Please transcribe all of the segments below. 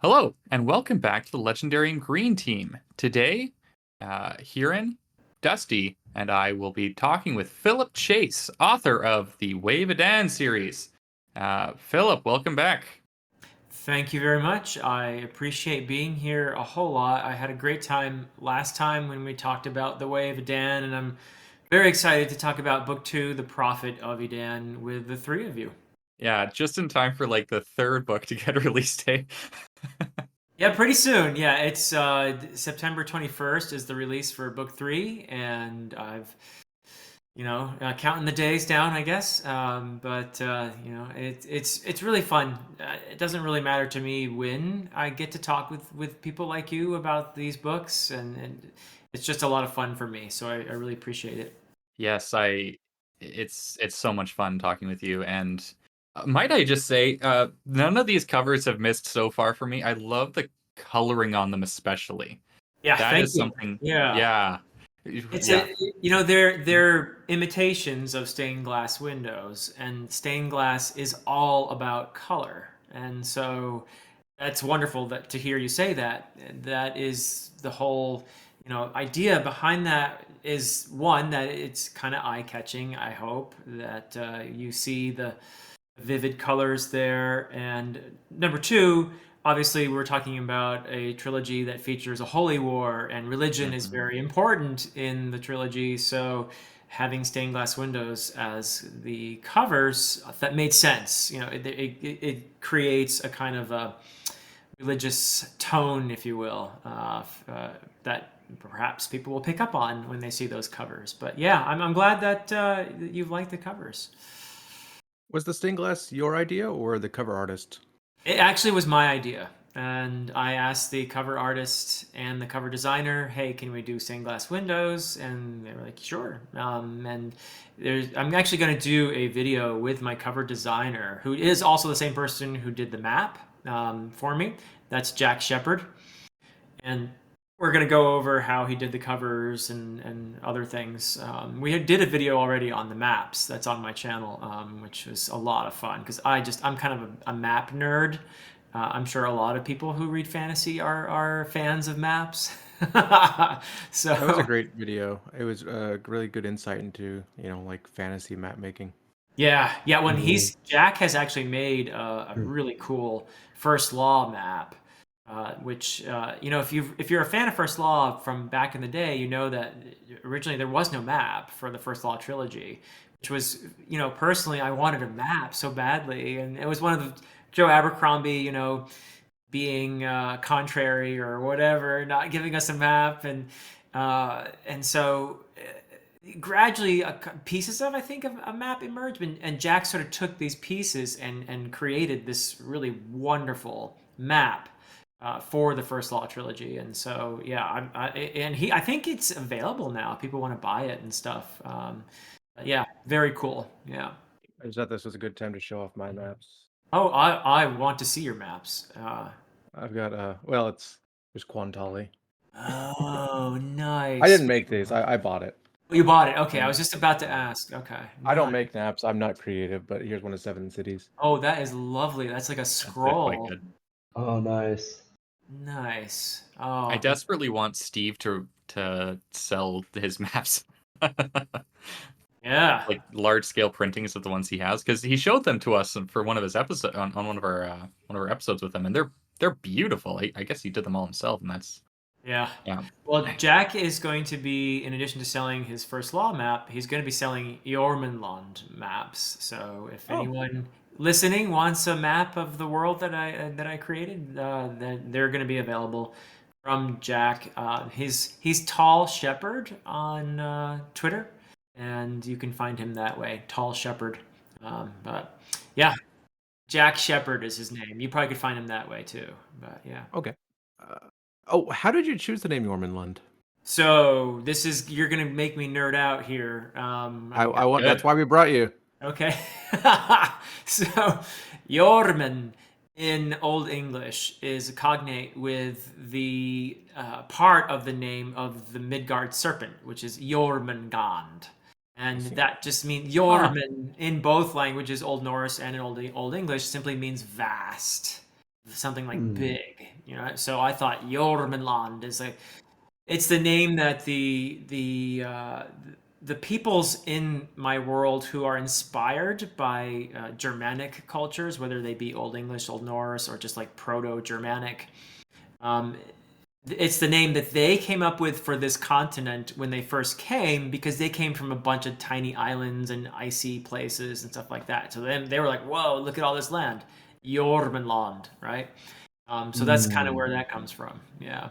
Hello, and welcome back to the Legendarium Green Team. Today, Hurin, Dusty, and I will be talking with Philip Chase, author of the Wave Edan series. Philip, welcome back. Thank you very much. I appreciate being here a whole lot. I had a great time last time when we talked about the Way of Edan, and I'm very excited to talk about book two, The Prophet of Edan, with the three of you. Yeah, just in time for like the third book to get a release date. Yeah, pretty soon. Yeah, it's September 21st is the release for book three, and I've counting the days down, I guess. It's really fun. It doesn't really matter to me when I get to talk with people like you about these books, and it's just a lot of fun for me. So I really appreciate it. Yes, it's so much fun talking with you, and might I just say, none of these covers have missed so far for me. I love the coloring on them especially. Yeah, That thank is you. something, Yeah. yeah. It's Yeah. they're imitations of stained glass windows, and stained glass is all about color. And so that's wonderful that to hear you say that. That is the whole, idea behind that is one that it's kind of eye-catching. I hope that you see the vivid colors there. And number two, obviously, we're talking about a trilogy that features a holy war, and religion is Mhm. very important in the trilogy. So, having stained glass windows as the covers that made sense. It creates a kind of a religious tone, if you will, that perhaps people will pick up on when they see those covers. But yeah, I'm glad that you've liked the covers. Was the stained glass your idea or the cover artist? It actually was my idea. And I asked the cover artist and the cover designer, "Hey, can we do stained glass windows?" And they were like, "Sure." I'm actually going to do a video with my cover designer, who is also the same person who did the map for me. That's Jack Shepard. And we're going to go over how he did the covers and other things. Did a video already on the maps that's on my channel, which was a lot of fun because I'm kind of a map nerd. I'm sure a lot of people who read fantasy are fans of maps. That was a So great video. It was a really good insight into, like fantasy map making. yeah, when Mm, Jack has actually made a mm. really cool First Law map, which if you're a fan of First Law from back in the day, you know that originally there was no map for the First Law trilogy, which was personally I wanted a map so badly, and it was one of the Joe Abercrombie, being contrary or whatever, not giving us a map, and so gradually pieces of I think of a map emerged, and Jack sort of took these pieces and created this really wonderful map for the First Law trilogy. And so yeah, I think it's available now. People want to buy it and stuff. Yeah, very cool. Yeah. I just thought this was a good time to show off my maps. Oh, I want to see your maps. I've got well, there's Quantali. Oh, I nice. didn't make these. I bought it. Oh, you bought it. Okay, I Um, was just about to ask. Okay, I don't nice. make maps. I'm not creative, but here's one of seven cities. Oh, that is lovely. That's like a They're quite scroll. good. Oh, nice. Nice. I Oh, desperately want Steve to sell his maps. yeah. Like large scale printings of the ones he has, because he showed them to us for one of his episodes on one of our episodes with him, and they're beautiful. I guess he did them all himself, and that's Yeah. yeah. Well, Jack is going to be, in addition to selling his First Law map, he's going to be selling Jormungand maps. So if Oh, anyone listening wants a map of the world that I created, then they're going to be available from Jack. He's Tall Shepherd on Twitter, and you can find him that way, Tall Shepherd. But yeah, Jack Shepard is his name. You probably could find him that way too. But yeah. okay. Uh, oh, how did you choose the name Jormungand? So this is you're gonna make me nerd out here. I want. That's Good. why we brought you. Okay. So Jormung in Old English is a cognate with the part of the name of the Midgard serpent, which is Jormungand. I And see. that just means Huh. Jormung in both languages, Old Norse and in Old English, simply means vast. something like big, So I thought Jormungand is it's the name that the peoples in my world who are inspired by Germanic cultures, whether they be Old English, Old Norse, or just like Proto-Germanic, it's the name that they came up with for this continent when they first came, because they came from a bunch of tiny islands and icy places and stuff like that. So then they were like, whoa, look at all this land. Jormungand, right? So that's kind of where that comes from. Yeah.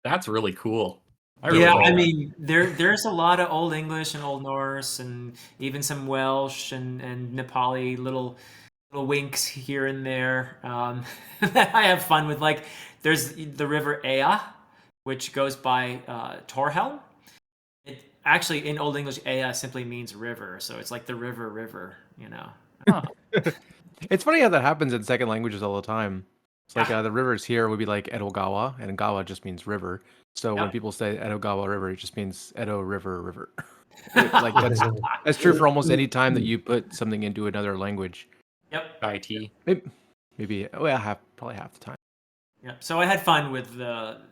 That's really cool. Yeah, like I that. mean, there's a lot of Old English and Old Norse and even some Welsh and Nepali little winks here and there that I have fun with. Like, there's the river Ea, which goes by Torhelm. It actually, in Old English, Ea simply means river, so it's like the river. Huh. It's funny how that happens in second languages all the time. It's like Yeah. the rivers here would be like Edogawa, and Gawa just means river. So when Yep. people say Edogawa River, it just means Edo River. Like that's true for almost any time that you put something into another language. Yep. IT. Maybe well, probably half the time. Yeah. So I had fun with the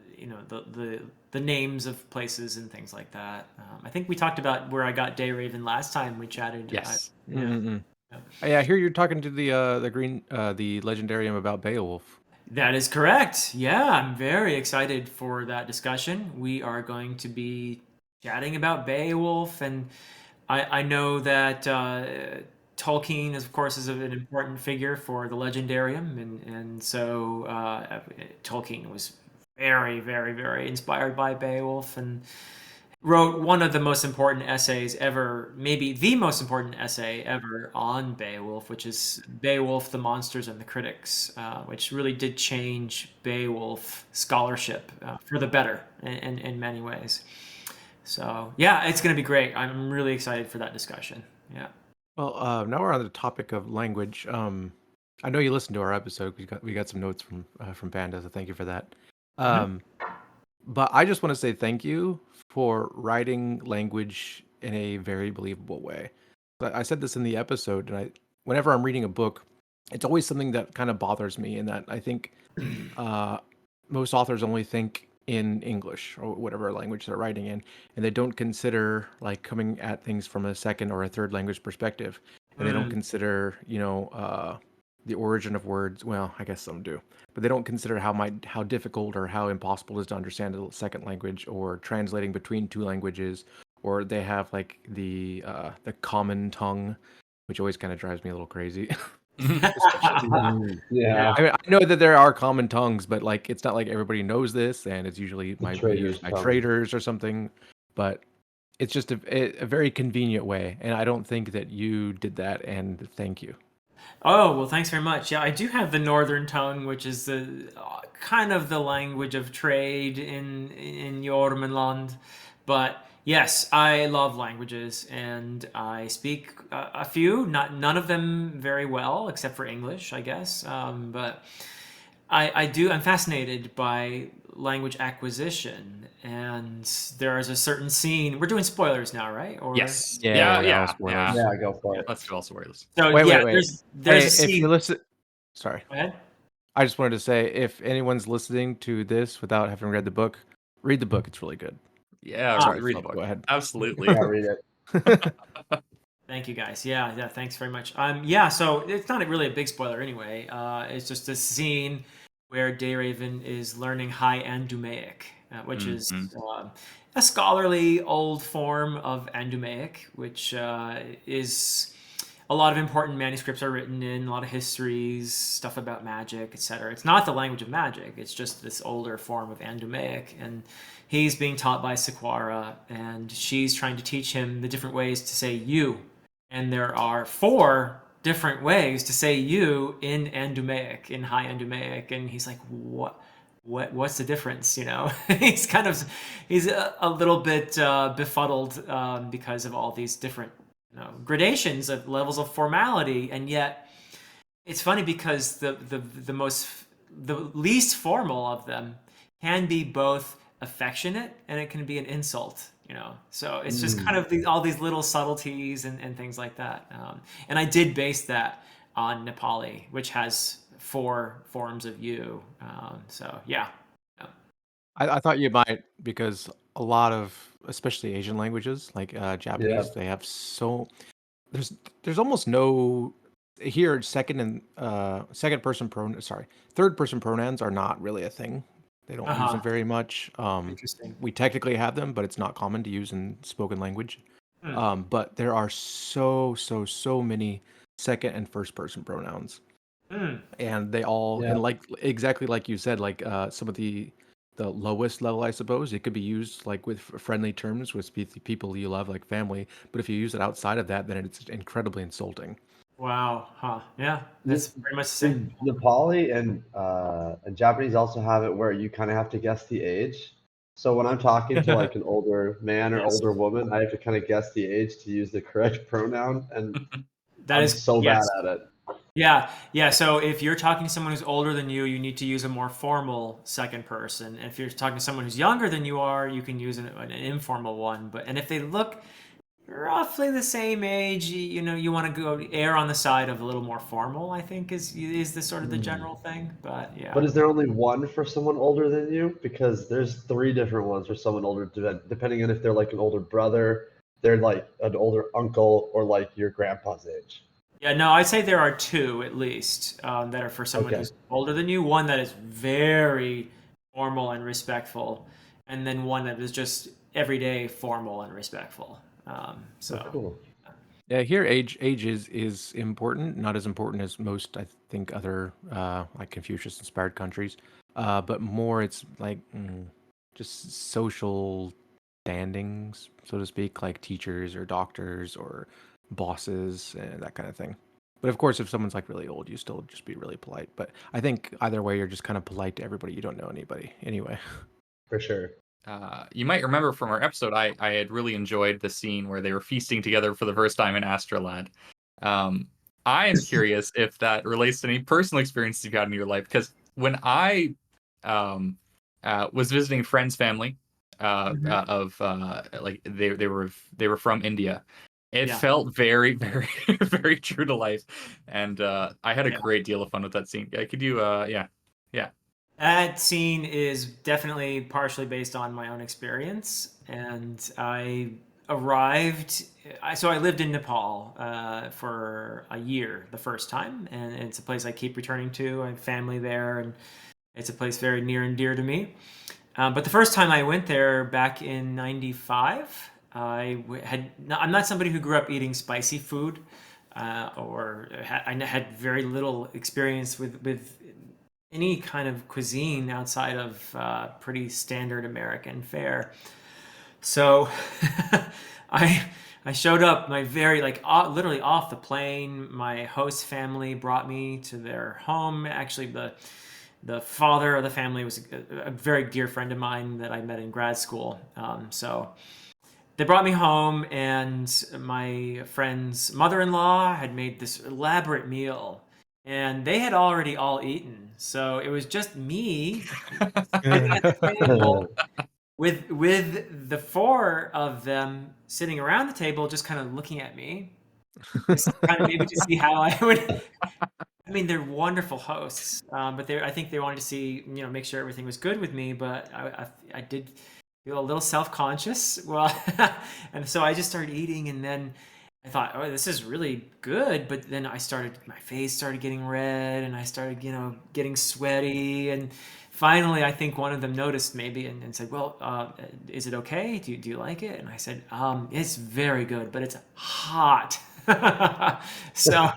names of places and things like that. I think we talked about where I got Day Raven last time we chatted. Yes. Yeah, I hear you're talking to the Legendarium about Beowulf. That is correct. Yeah, I'm very excited for that discussion. We are going to be chatting about Beowulf, and I know that Tolkien, of course, is an important figure for the Legendarium, and so Tolkien was very, very, very inspired by Beowulf and wrote one of the most important essays ever, maybe the most important essay ever on Beowulf, which is Beowulf, the Monsters and the Critics, which really did change Beowulf scholarship for the better in many ways. So yeah, it's going to be great. I'm really excited for that discussion. Yeah. Well, now we're on the topic of language. I know you listened to our episode. We got some notes from Panda, so thank you for that. But I just want to say thank you for writing language in a very believable way. But I said this in the episode, and whenever I'm reading a book, it's always something that kind of bothers me, in that I think most authors only think in English or whatever language they're writing in, and they don't consider like coming at things from a second or a third language perspective, and they don't consider the origin of words. Well, I guess some do, but they don't consider how difficult or how impossible it is to understand a second language, or translating between two languages, or they have like the common tongue, which always kind of drives me a little crazy. Yeah. I mean, I know that there are common tongues, but like it's not like everybody knows this, and it's usually might be used by traders or something. But it's just a very convenient way, and I don't think that you did that. And thank you. Oh, well, thanks very much. Yeah, I do have the Northern tongue, which is the kind of the language of trade in Jormungand. But yes, I love languages, and I speak a few. None of them very well, except for English, I guess. But I'm fascinated by language acquisition, and there is a certain scene. We're doing spoilers now, right? Or Yes. Yeah, Yeah. Go for it. Let's do all spoilers. So Wait. there's Hey, a scene. if you listen, sorry, Go ahead. I just wanted to say, if anyone's listening to this without having read the book, read the book. It's really good. Yeah. Sorry, read Philip, the book. go ahead. Absolutely. Yeah, read it. Thank you, guys. Yeah, thanks very much. Yeah, so it's not really a big spoiler anyway. It's just a scene where Dayraven is learning High Andumaic, which is a scholarly old form of Andumaic, which is a lot of important manuscripts are written in, a lot of histories, stuff about magic, etc. It's not the language of magic. It's just this older form of Andumaic, and he's being taught by Sequara, and she's trying to teach him the different ways to say you. And there are 4 different ways to say you in Andumaic, in High Andumaic, and he's like, what's the difference? He's a little bit befuddled because of all these different gradations of levels of formality, and yet it's funny because the least formal of them can be both affectionate and it can be an insult. So it's just kind of all these little subtleties and things like that. And I did base that on Nepali, which has four forms of you. So yeah. I thought you might, because a lot of, especially Asian languages like Yeah. Japanese, they have there's there's almost no here second person third person pronouns are not really a thing. They don't use them Uh-huh. very much. Interesting. We technically have them, but it's not common to use in spoken language. Hmm. But there are so many second and first person pronouns, Hmm. and they all, Yeah. and like exactly like you said, like some of the lowest level, I suppose, it could be used like with friendly terms with people you love, like family. But if you use it outside of that, then it's incredibly insulting. Wow. Huh. Yeah. The, That's pretty much the the same. Nepali and Japanese also have it where you kind of have to guess the age. So when I'm talking to like an older man or Yes. older woman, I have to kind of guess the age to use the correct pronoun, and That I'm is so bad yes. at it. Yeah, yeah. So if you're talking to someone who's older than you need to use a more formal second person. If you're talking to someone who's younger than you are, you can use an informal one. And if they look roughly the same age, you want to go err on the side of a little more formal. I think is the sort of the Hmm. general thing. But But yeah. is there only one for someone older than you? Because there's three different ones for someone older, depending on if they're like an older brother, they're like an older uncle, or like your grandpa's age. Yeah, no, I'd say there are two at least that are for someone Okay. who's older than you. One that is very formal and respectful, and then one that is just everyday formal and respectful. Oh, So, cool. Yeah, here age is important, not as important as most, I think, other like Confucius inspired countries. But more it's like just social standings, so to speak, like teachers or doctors or bosses and that kind of thing. But of course, if someone's like really old, you still just be really polite. But I think either way, you're just kind of polite to everybody. You don't know anybody anyway. For sure. You might remember from our episode, I had really enjoyed the scene where they were feasting together for the first time in Astrolad. Um, I am curious if that relates to any personal experiences you've had in your life, because when I um, was visiting a friend's family mhm. of like they were from India, it Yeah, felt very very very true to life, and I had a yeah. great deal of fun with that scene. Could you yeah. That scene is definitely partially based on my own experience, and I arrived. So I lived in Nepal for a year the first time, and it's a place I keep returning to. I have family there, and it's a place very near and dear to me. But the first time I went there back in '95, I'm not somebody who grew up eating spicy food, I had very little experience with any kind of cuisine outside of pretty standard American fare. So I I showed up my very literally off the plane. My host family brought me to their home. Actually, the father of the family was a very dear friend of mine that I met in grad school. So they brought me home, and my friend's mother-in-law had made this elaborate meal, and they had already all eaten. So it was just me sitting at the table with the four of them sitting around the table, just kind of looking at me, just kind of maybe to see how I would. I mean, they're wonderful hosts, but I think they wanted to see, make sure everything was good with me. But I did feel a little self-conscious. Well, and so I just started eating, and then I thought, oh, this is really good. But then my face started getting red, and I started, getting sweaty. And finally, I think one of them noticed maybe and said, well, is it okay? Do you like it? And I said, it's very good, but it's hot. So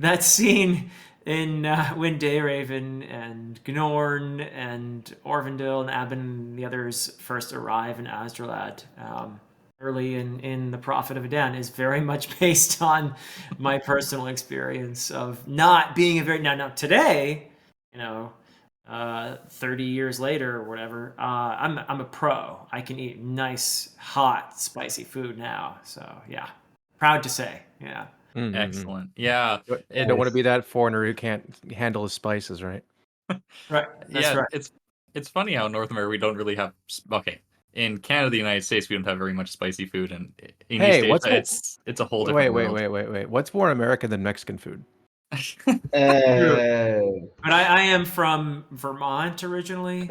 that scene in when Dayraven and Gnorn and Orvindil and Abin and the others first arrive in Asdralad early in the Prophet of Edan is very much based on my personal experience of not being a very now today, 30 years later or whatever, I'm a pro. I can eat nice, hot, spicy food now. So yeah, proud to say, yeah. Mm-mm-mm. Excellent. Yeah. You don't want to Nice. be that foreigner who can't handle his spices, right? Right, that's Yeah, right. it's funny how in North America we don't really have okay. In Canada, the United States, we don't have very much spicy food, and in Hey, East Asia, it's a whole different world. wait. What's more American than Mexican food? Hey. But I am from Vermont originally,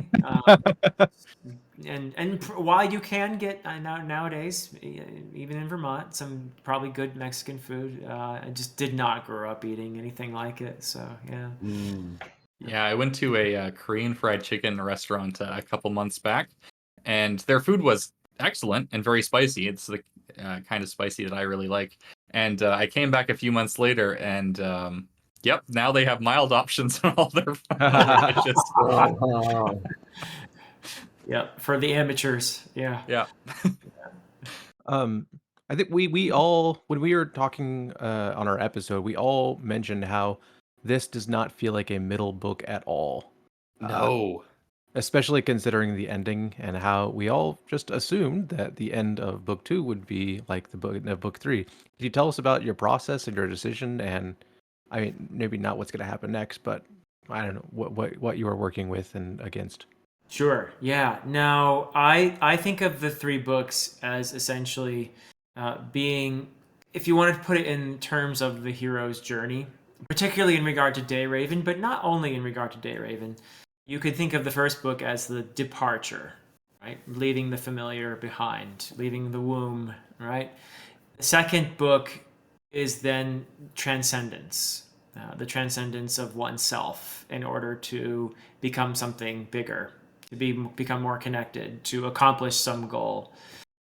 while you can get nowadays, even in Vermont, some probably good Mexican food, I just did not grow up eating anything like it. So yeah. Mm. Yeah, I went to a Korean fried chicken restaurant a couple months back, and their food was excellent and very spicy. It's the kind of spicy that I really like. And I came back a few months later, and yep, now they have mild options on all their dishes. Uh-huh. Yeah, for the amateurs. Yeah. Yeah. Um, I think we all, when we were talking on our episode, we all mentioned how this does not feel like a middle book at all. No. Especially considering the ending and how we all just assumed that the end of book 2 would be like the book of book 3. Could you tell us about your process and your decision, and I mean maybe not what's going to happen next, but I don't know what you were working with and against. Sure. Yeah. Now, I think of the three books as essentially being, if you wanted to put it in terms of the hero's journey, particularly in regard to Dayraven, but not only in regard to Dayraven, you could think of the first book as the departure, right? Leaving the familiar behind, leaving the womb, right? The second book is then transcendence, the transcendence of oneself in order to become something bigger, to become more connected, to accomplish some goal.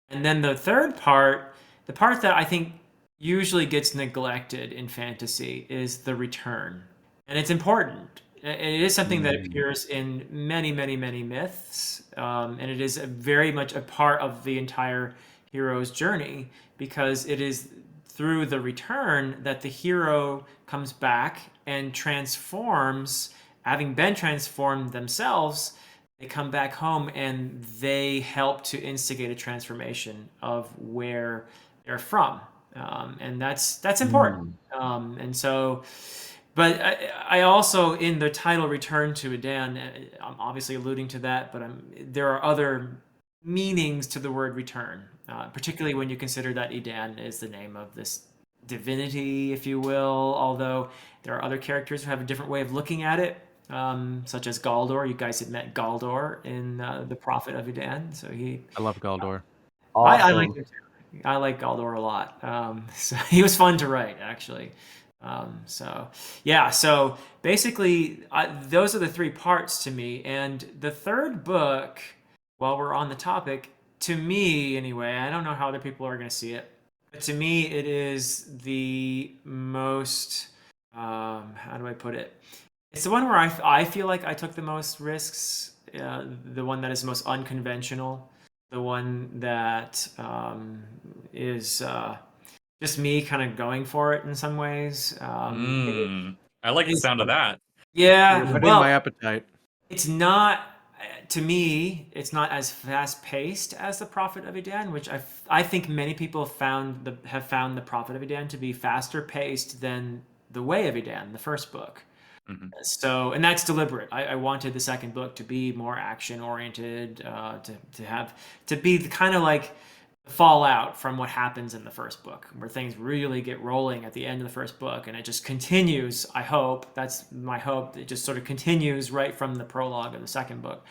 And then the third part, the part that I think usually gets neglected in fantasy, is the return. And it's important. It is something that Mm. appears in many, many, many myths. And it is very much a part of the entire hero's journey, because it is through the return that the hero comes back and transforms, having been transformed themselves. They come back home and they help to instigate a transformation of where they're from, and that's important. Mm. And so, but I also, in the title "Return to Edan," I'm obviously alluding to that, but there are other meanings to the word "return," particularly when you consider that Edan is the name of this divinity, if you will. Although there are other characters who have a different way of looking at it, such as Galdor. You guys had met Galdor in the Prophet of Edan, so I love Galdor. I like Awesome. him too. I like Galdor a lot. So he was fun to write, actually. So yeah, so basically, those are the three parts to me, and the third book, while we're on the topic, to me anyway, I don't know how other people are going to see it, but to me, it is the most. How do I put it? It's the one where I feel like I took the most risks, the one that is most unconventional, the one that is just me kind of going for it in some ways. I like the It's, sound of that. You're yeah, whetting my well, appetite. it's not, to me, it's not as fast paced as the Prophet of Edan, which I think many people have found the Prophet of Edan to be faster paced than the Way of Edan, the first book. Mhm. So, and that's deliberate. I wanted the second book to be more action oriented, to be the kind of like fallout from what happens in the first book, where things really get rolling at the end of the first book, and it just continues. I hope, that's my hope. It just sort of continues right from the prologue of the second book.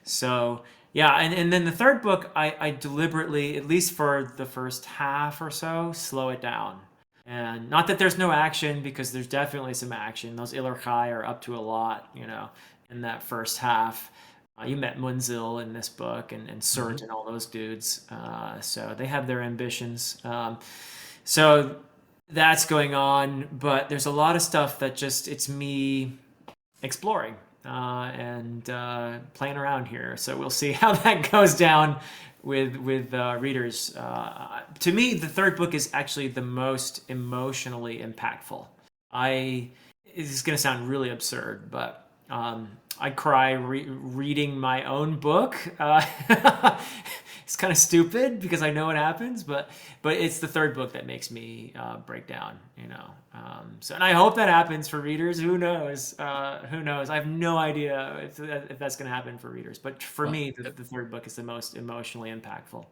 So yeah, and then the third book, I deliberately, at least for the first half or so, slow it down. And not that there's no action, because there's definitely some action. Those Ilurkai are up to a lot, in that first half. You met Munzil in this book, and Surt and all those dudes. So they have their ambitions. So that's going on, but there's a lot of stuff that it's me exploring and playing around here. So we'll see how that goes down with readers. To me, the third book is actually the most emotionally impactful. This is going to sound really absurd, but I cry reading my own book. It's kind of stupid because I know what happens, but it's the third book that makes me break down. So, and I hope that happens for readers. Who knows? Who knows? I have no idea if that's going to happen for readers. But for Well, me, the third book is the most emotionally impactful.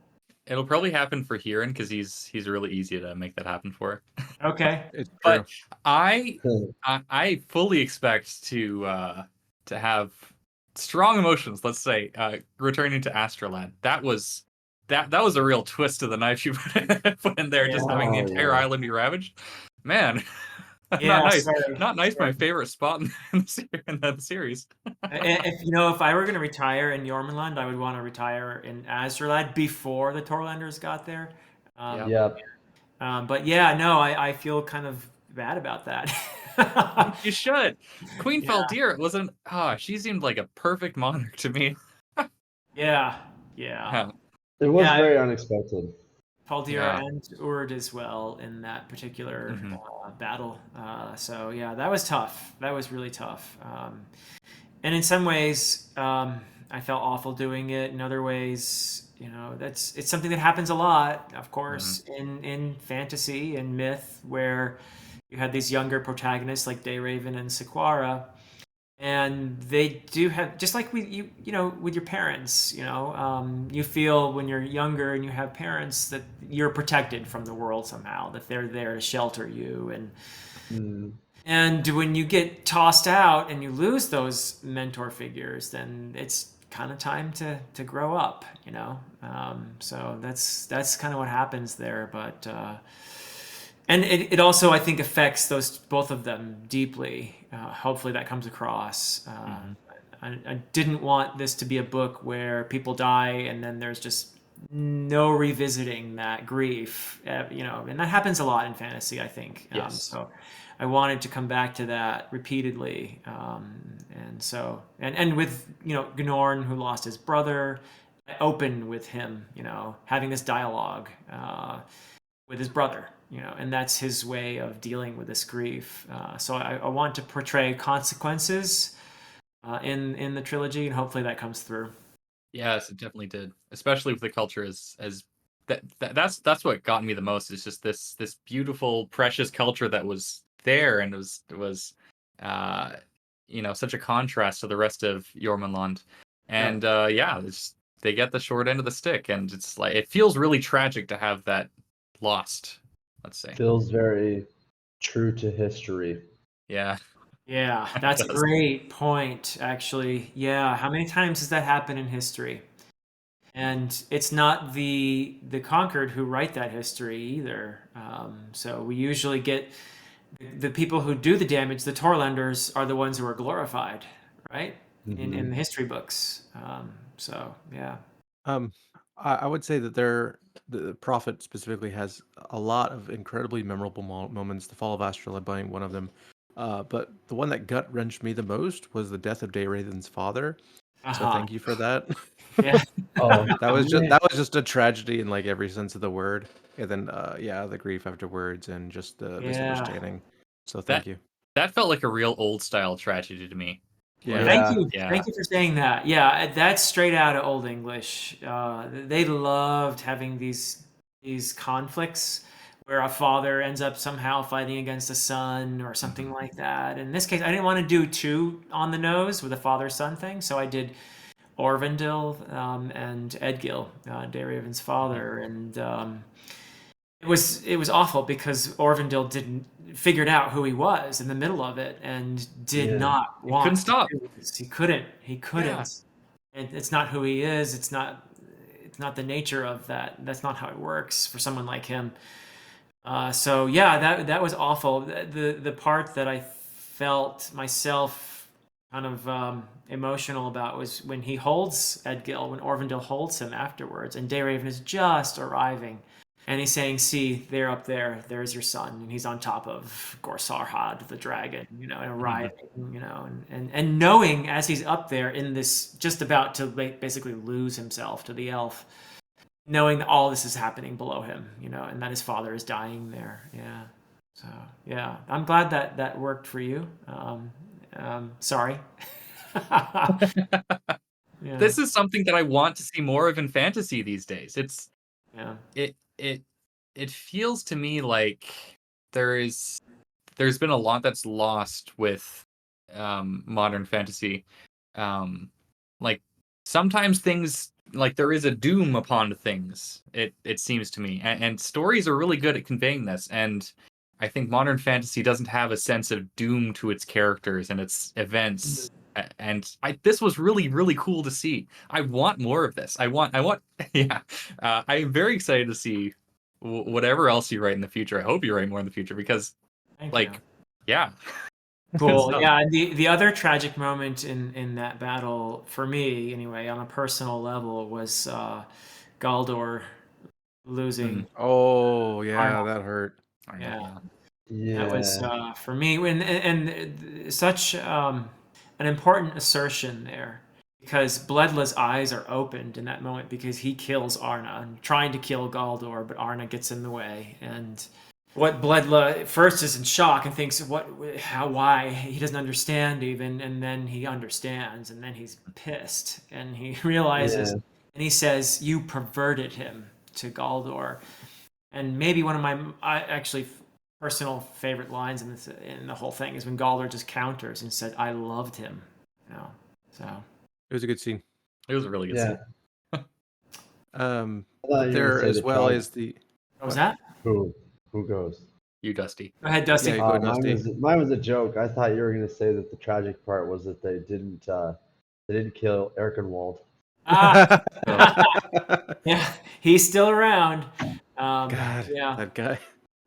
It'll probably happen for Huron because he's really easy to make that happen for. Okay. It's true. But I fully expect to have strong emotions. Let's say returning to Astrolad. That was a real twist of the knife you put in there, just Yeah. having the Oh, entire yeah. island be ravaged. Man, not Yeah, nice. sorry. Not nice. Sorry. My favorite spot in the series. If I were going to retire in Jormungand, I would want to retire in Azralad before the Torlanders got there. Yeah. Yep. But yeah, no, I feel kind of bad about that. You should. Queen Yeah. Faldir wasn't. She seemed like a perfect monarch to me. Yeah. Yeah. It was Yeah. very unexpected. Faldir Yeah. and Urd as well in that particular Mhm. battle. So yeah, that was tough. That was really tough. And in some ways, I felt awful doing it. In other ways, it's something that happens a lot, of course, in fantasy and myth, where you had these younger protagonists like Dayraven and Sequara, and they do have, just like with with your parents, you feel when you're younger and you have parents that you're protected from the world somehow, that they're there to shelter you, Mm. and when you get tossed out and you lose those mentor figures, then it's kind of time to grow up, so that's kind of what happens there. But and it also, I think, affects both of them deeply. Hopefully that comes across. I didn't want this to be a book where people die and then there's just no revisiting that grief, and that happens a lot in fantasy, I think. Yes. So I wanted to come back to that repeatedly, and so and with Gnorn, who lost his brother, I opened with him, having this dialogue with his brother, and that's his way of dealing with this grief. So I want to portray consequences in the trilogy, and hopefully that comes through. Yes, it definitely did. Especially with the culture as that's what got me the most. Is just this beautiful, precious culture that was there, and it was such a contrast to the rest of Jormungand. And they get the short end of the stick, and it's like it feels really tragic to have that lost. Let's say. Feels very true to history. Yeah. Yeah, that's a does. great point, actually. Yeah, how many times does that happen in history? And it's not the conquered who write that history either. So we usually get the people who do the damage. The Torlanders are the ones who are glorified, right? In the history books. So yeah. I would say that the Prophet specifically has a lot of incredibly memorable moments. The Fall of Astrolab being one of them. But the one that gut wrenched me the most was the death of Dayraven's father. So Uh-huh. thank you for that. Yeah. Oh, That was man. just a tragedy in like every sense of the word. And then the grief afterwards and just the Yeah. misunderstanding. So That thank you. that felt like a real old style tragedy to me. Yeah. Thank you. Yeah. Thank you for saying that. Yeah, that's straight out of Old English. They loved having these conflicts where a father ends up somehow fighting against a son or something like that. In this case, I didn't want to do too on the nose with a father-son thing, so I did Orvandil and Edgil, Dayraven's father, and it was awful because Orvandil didn't figured out who he was in the middle of it and did Yeah. not He want couldn't to stop. do this. He couldn't. It's not who he is. It's not the nature of that. That's not how it works for someone like him. So yeah, that was awful. The part that I felt myself kind of emotional about was when he holds Edgil, when Orvandil holds him afterwards, and Dayraven is just arriving, and he's saying, "See, they're up there. There's your son," and he's on top of Gorsarhad, the dragon, and arriving, and knowing as he's up there in this, just about to basically lose himself to the elf, knowing that all this is happening below him, and that his father is dying there. Yeah. So yeah, I'm glad that worked for you. Sorry. Yeah. This is something that I want to see more of in fantasy these days. Yeah. It feels to me like there's been a lot that's lost with modern fantasy. Like sometimes things like there is a doom upon things. It seems to me, and stories are really good at conveying this. And I think modern fantasy doesn't have a sense of doom to its characters and its events. And this was really cool to see. I want more of this. I want. Yeah. I am very excited to see whatever else you write in the future. I hope you write more in the future because, Thank like, you. yeah. Cool. So- Yeah, the other tragic moment in that battle for me anyway, on a personal level, was Galdor losing Oh yeah, Arnor. that hurt. Yeah. Yeah. That was for me, and such an important assertion there, because Bledla's eyes are opened in that moment because he kills Arna, and trying to kill Galdor, but Arna gets in the way. And what Bledla first is in shock and thinks, why? He doesn't understand even, and then he understands, and then he's pissed, and he realizes, Yeah. and he says, "You perverted him," to Galdor. And maybe one of my actually personal favorite lines in the whole thing is when Galdor just counters and said, "I loved him," So It was a good scene. It was a really good Yeah. scene. I thought But you were there gonna say as the well tragic. as the what was that? Who goes? You, Dusty. Go ahead, Dusty. Yeah, go Mine Dusty. was a joke. I thought you were gonna say that the tragic part was that they didn't kill Erkenwald. Ah, Oh, yeah, he's still around. God, Yeah, that guy.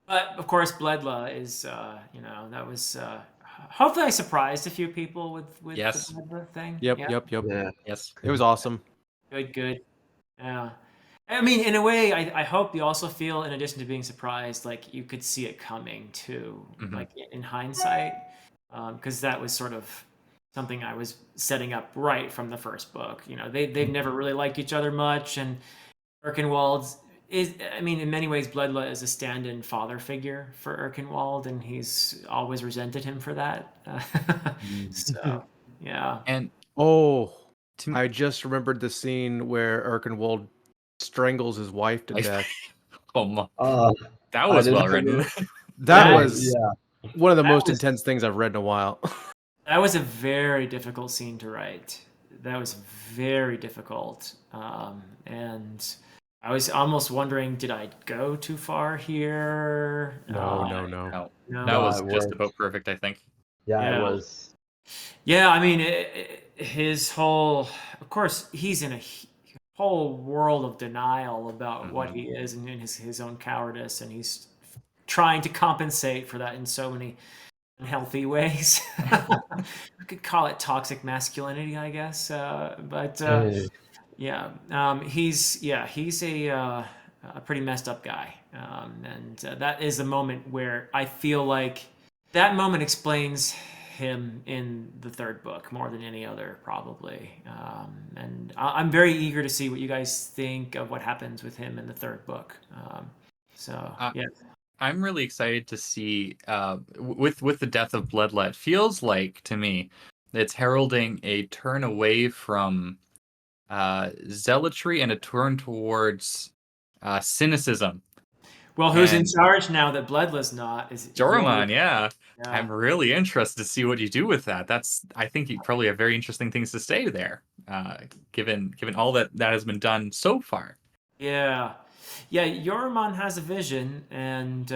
but of course, Bledla is, that was. Hopefully, I surprised a few people with Yes. the Bledla thing. Yep, Yeah. yep. Yeah. yes. It was awesome. Good. Yeah. I mean, in a way, I hope you also feel, in addition to being surprised, like you could see it coming too, Mhm. like in hindsight, because that was sort of something I was setting up right from the first book. They've never really liked each other much, and Erkenwald is, I mean, in many ways, Bledla is a stand-in father figure for Erkenwald, and he's always resented him for that. So, yeah. And Oh, to I just remembered the scene where Erkenwald strangles his wife to Like- death. oh my, Uh, that I was didn't well written. That That- was yeah. one of the that most was- intense things I've read in a while. That was a very difficult scene to write. That was very difficult. And I was almost wondering, did I go too far here? No. No, No. that was it just worked. about perfect, I think. Yeah, Yeah. it was. Yeah, I mean, his whole, of course, he's in a whole world of denial about what he is and in his own cowardice, and he's trying to compensate for that in so many unhealthy ways. We could call it toxic masculinity, I guess. But Hey. yeah, he's a pretty messed up guy, and that is a moment where I feel like that moment explains him in the third book more than any other, probably. And I'm very eager to see what you guys think of what happens with him in the third book. Yeah. I'm really excited to see with the death of Bledla. It feels like to me it's heralding a turn away from zealotry and a turn towards cynicism. Well, who's in And- charge now that Bledla's not? Is Joraman, yeah. Yeah. I'm really interested to see what you do with that. That's, I think, you probably have very interesting things to say there, given all that has been done so far. Yeah. Yoruman has a vision, and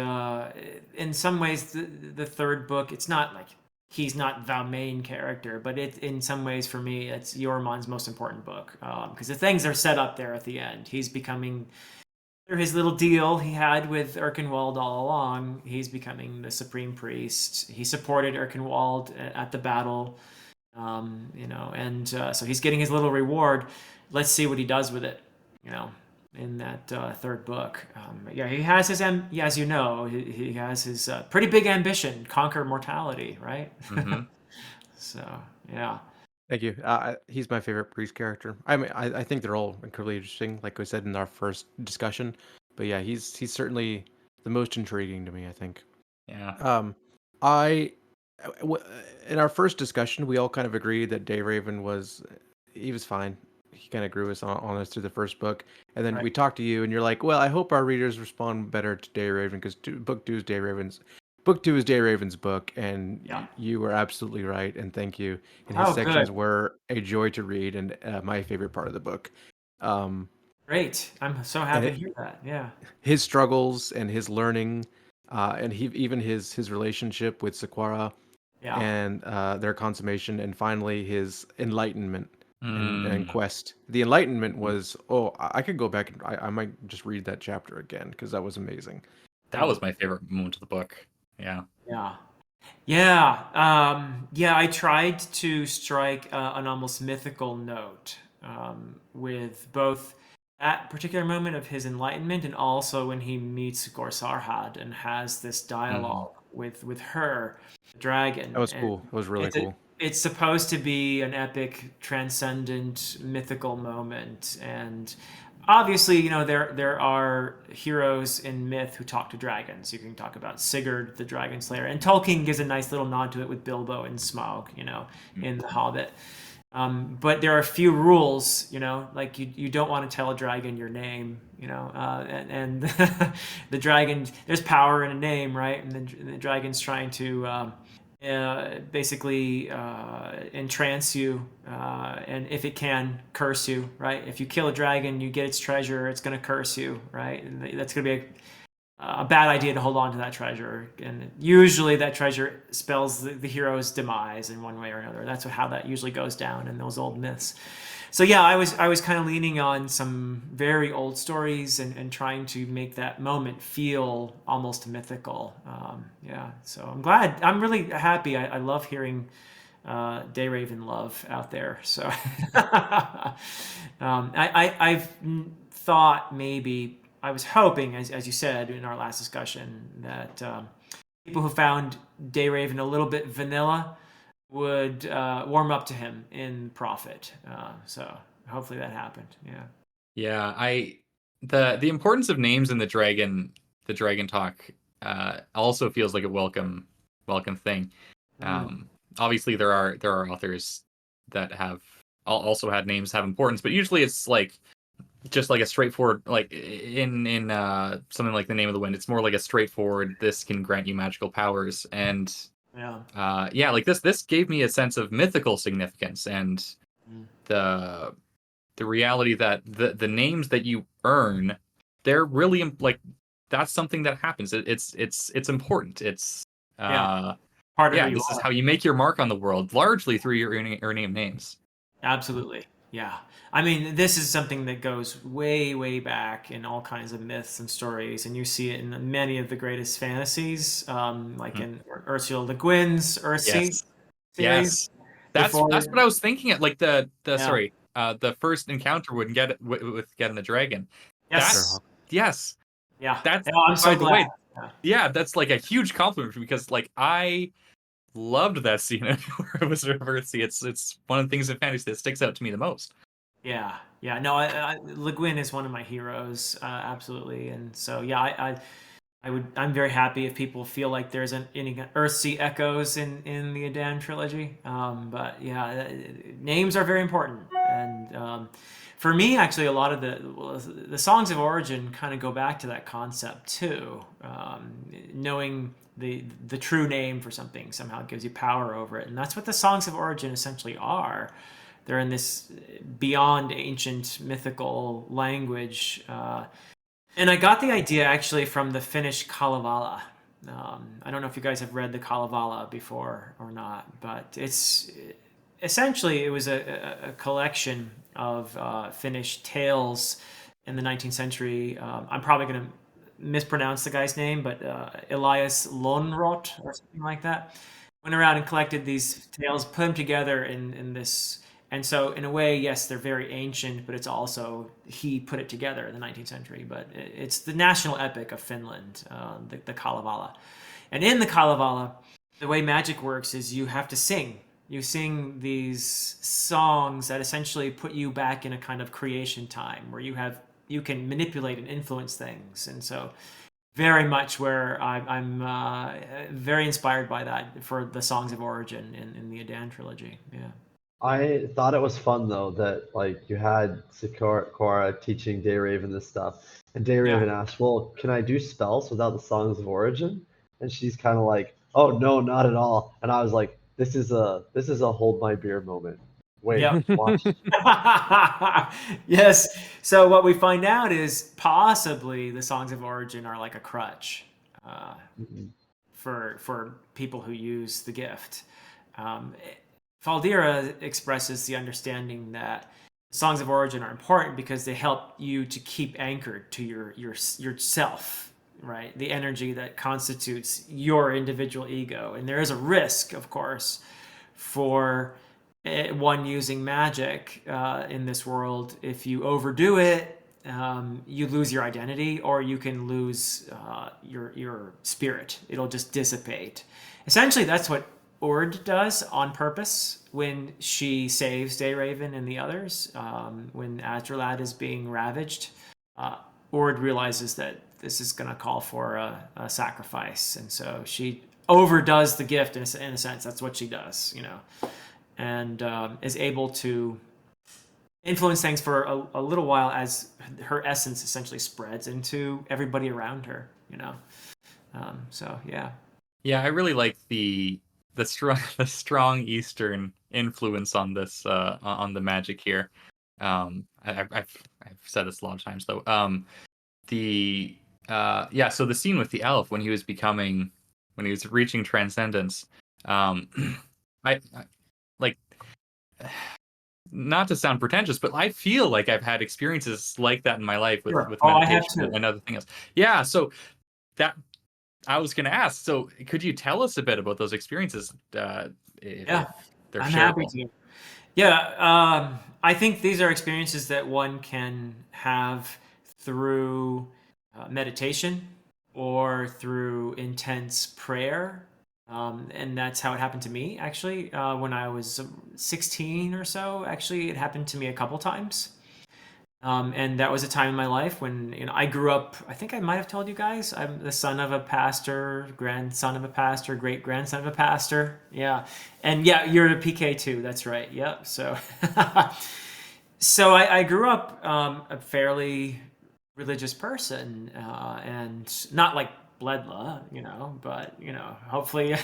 in some ways, the third book, it's not like he's not the main character, but in some ways, for me, it's Yoruman's most important book, because the things are set up there at the end. He's becoming, through his little deal he had with Erkenwald all along, he's becoming the supreme priest. He supported Erkenwald at the battle, and so he's getting his little reward. Let's see what he does with it, in that third book. Yeah, he has his, as you know, he has his pretty big ambition, conquer mortality, right? Mhm. So, yeah. Thank you. He's my favorite priest character. I mean, I think they're all incredibly interesting, like we said in our first discussion. But yeah, he's certainly the most intriguing to me, I think. Yeah. In our first discussion, we all kind of agreed that Dayraven was fine. He kind of grew us on us through the first book, and then Right. we talked to you, and you're like, "Well, I hope our readers respond better to Dayraven because book two is Dayraven's book," and Yeah. you were absolutely right, and thank you. And Oh, his sections good. were a joy to read and my favorite part of the book. Um, Great. I'm so and happy to hear that. Yeah. his struggles and his learning, and even his relationship with Sequara Yeah. and their consummation, and finally his enlightenment and Mm, quest. The enlightenment was I could go back and I might just read that chapter again because that was amazing. that was my favorite moment of the book. Yeah. Yeah. Yeah. Yeah, I tried to strike an almost mythical note with both that particular moment of his enlightenment and also when he meets Gor Sarhad and has this Mhm. dialogue with her, the dragon. That was And cool. That was really it's a, cool. it's supposed to be an epic, transcendent, mythical moment. And obviously, there are heroes in myth who talk to dragons. You can talk about Sigurd, the dragon slayer, and Tolkien gives a nice little nod to it with Bilbo and Smaug, in The Hobbit. But there are a few rules, like you don't want to tell a dragon your name, and the dragon, there's power in a name, right? And the dragon's trying to basically entrance you, and if it can, curse you, right? If you kill a dragon, you get its treasure, it's going to curse you, right? And that's going to be a bad idea to hold on to that treasure. And usually that treasure spells the hero's demise in one way or another. That's how that usually goes down in those old myths. So yeah, I was kind of leaning on some very old stories and trying to make that moment feel almost mythical. Yeah, so I'm really happy. I love hearing Dayraven love out there. So I've thought maybe, I was hoping, as you said in our last discussion, that people who found Dayraven a little bit vanilla would warm up to him in Prophet. So hopefully that happened. Yeah. Yeah, the importance of names in the dragon talk also feels like a welcome thing. Mm. Obviously there are authors that have also had names have importance, but usually it's like just like a straightforward, like in something like the Name of the Wind, it's more like a straightforward, this can grant you magical powers. And Yeah. yeah, like this gave me a sense of mythical significance and Mm. the reality that the names that you earn, they're really like, that's something that happens. It's important. It's Yeah. uh Part of who yeah, you this is are. how you make your mark on the world, largely through your earning of names. Absolutely. Yeah. I mean, this is something that goes way, way back in all kinds of myths and stories, and you see it in many of the greatest fantasies, like Mhm. in Ursula Le Guin's Earthsea Yes. series. Yes. That's what Before, I was thinking at, like the yeah. sorry, the first encounter would get with getting the dragon. That Yes. yes. Yeah. That's, Yeah, I'm by so the glad. way, Yeah. yeah, that's like a huge compliment because like I loved that scene where it was reversed. It's one of the things in fantasy that sticks out to me the most. Yeah. Yeah. No, Le Guin is one of my heroes, absolutely. And so, yeah, I'm very happy if people feel like there's any Earthsea echoes in the Edan trilogy. But yeah, names are very important, and for me, actually, a lot of the songs of origin kind of go back to that concept too. Knowing the true name for something somehow gives you power over it, and that's what the songs of origin essentially are. They're in this beyond ancient mythical language. And I got the idea actually from the Finnish Kalevala. I don't know if you guys have read the Kalevala before or not, but it's essentially, it was a collection of Finnish tales in the 19th century. I'm probably going to mispronounce the guy's name, but Elias Lönnrot or something like that went around and collected these tales, put them together in this. And so, in a way, yes, they're very ancient, but it's also, he put it together in the 19th century. But it's the national epic of Finland, the Kalevala. And in the Kalevala, the way magic works is you have to sing. You sing these songs that essentially put you back in a kind of creation time where you can manipulate and influence things. And so, very much where I'm very inspired by that for the songs of origin in the Edan trilogy. Yeah. I thought it was fun though that like you had Sakura teaching Dayraven this stuff, and Yeah. Dayraven asked, "Well, can I do spells without the songs of origin?" And she's kind of like, "Oh no, not at all." And I was like, "This is a hold my beer moment." Wait, Yep. watch. Yes. So what we find out is possibly the songs of origin are like a crutch Mhm. for people who use the gift. Um, Faldira expresses the understanding that songs of origin are important because they help you to keep anchored to yourself, right? The energy that constitutes your individual ego. And there is a risk, of course, for one using magic in this world. If you overdo it, you lose your identity, or you can lose your spirit. It'll just dissipate. Essentially, that's what Ord does on purpose when she saves Dayraven and the others. When Astrolad is being ravaged, Ord realizes that this is going to call for a sacrifice, and so she overdoes the gift in a sense. That's what she does, and is able to influence things for a little while as her essence essentially spreads into everybody around her. So yeah. Yeah, I really like the strong Eastern influence on this on the magic here. I've said this a lot of times though. The yeah, so the scene with the elf when he was reaching transcendence. I like not to sound pretentious, but I feel like I've had experiences like that in my life with Sure. with Oh, I have meditation too. and other things. Yeah, so that I was going to ask. So, could you tell us a bit about those experiences, Yeah, if they're I'm happy shareable? to. Yeah, I think these are experiences that one can have through meditation or through intense prayer. And that's how it happened to me, actually. When I was 16 or so, actually, it happened to me a couple times. And that was a time in my life when I grew up. I think I might have told you guys I'm the son of a pastor, grandson of a pastor, great grandson of a pastor. Yeah, and yeah, you're a PK too. That's right. Yep. So, so I grew up a fairly religious person, and not like Bledla, but hopefully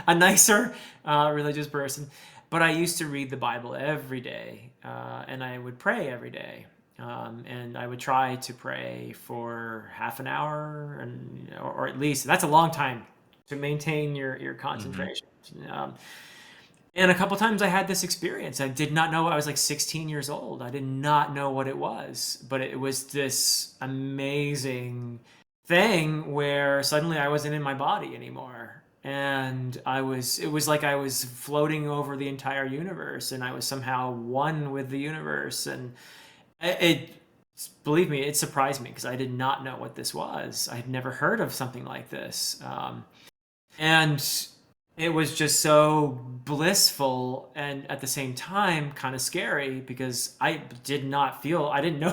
a nicer religious person. But I used to read the Bible every day, and I would pray every day. And I would try to pray for half an hour, or at least that's a long time to maintain your Hmm. concentration. Um, and a couple times I had this experience. I did not know. I was like 16 years old. I did not know what it was, but it was this amazing thing where suddenly I wasn't in my body anymore. And it was like I was floating over the entire universe, and I was somehow one with the universe. And it believe me, it surprised me because I did not know what this was. I had never heard of something like this. And it was just so blissful and at the same time kind of scary because I didn't know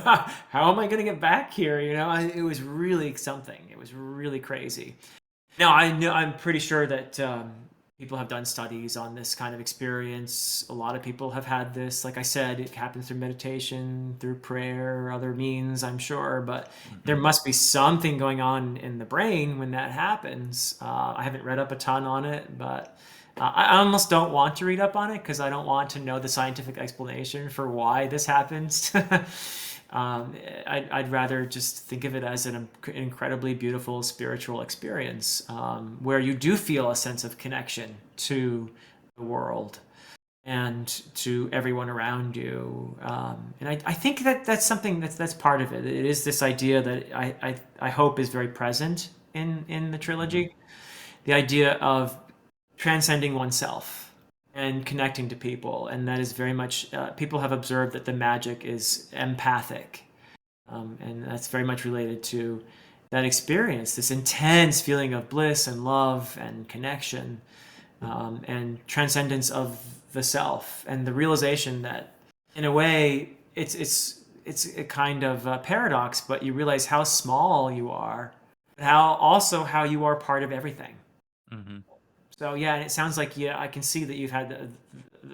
how am I going to get back here? It was really something. It was really crazy. Now I'm pretty sure that people have done studies on this kind of experience. A lot of people have had this. Like I said, it happens through meditation, through prayer, or other means, I'm sure. But there must be something going on in the brain when that happens. I haven't read up a ton on it, but I almost don't want to read up on it because I don't want to know the scientific explanation for why this happens. I'd rather just think of it as an incredibly beautiful spiritual experience where you do feel a sense of connection to the world and to everyone around you. And I think that's something that's part of it. It is this idea that I hope is very present in the trilogy. The idea of transcending oneself and connecting to people, and that is very much people have observed that the magic is empathic, and that's very much related to that experience, this intense feeling of bliss and love and connection, and transcendence of the self, and the realization that in a way it's a kind of a paradox, but you realize how small you are, but how you are part of everything. Hmm. So yeah, and it sounds like I can see that you've had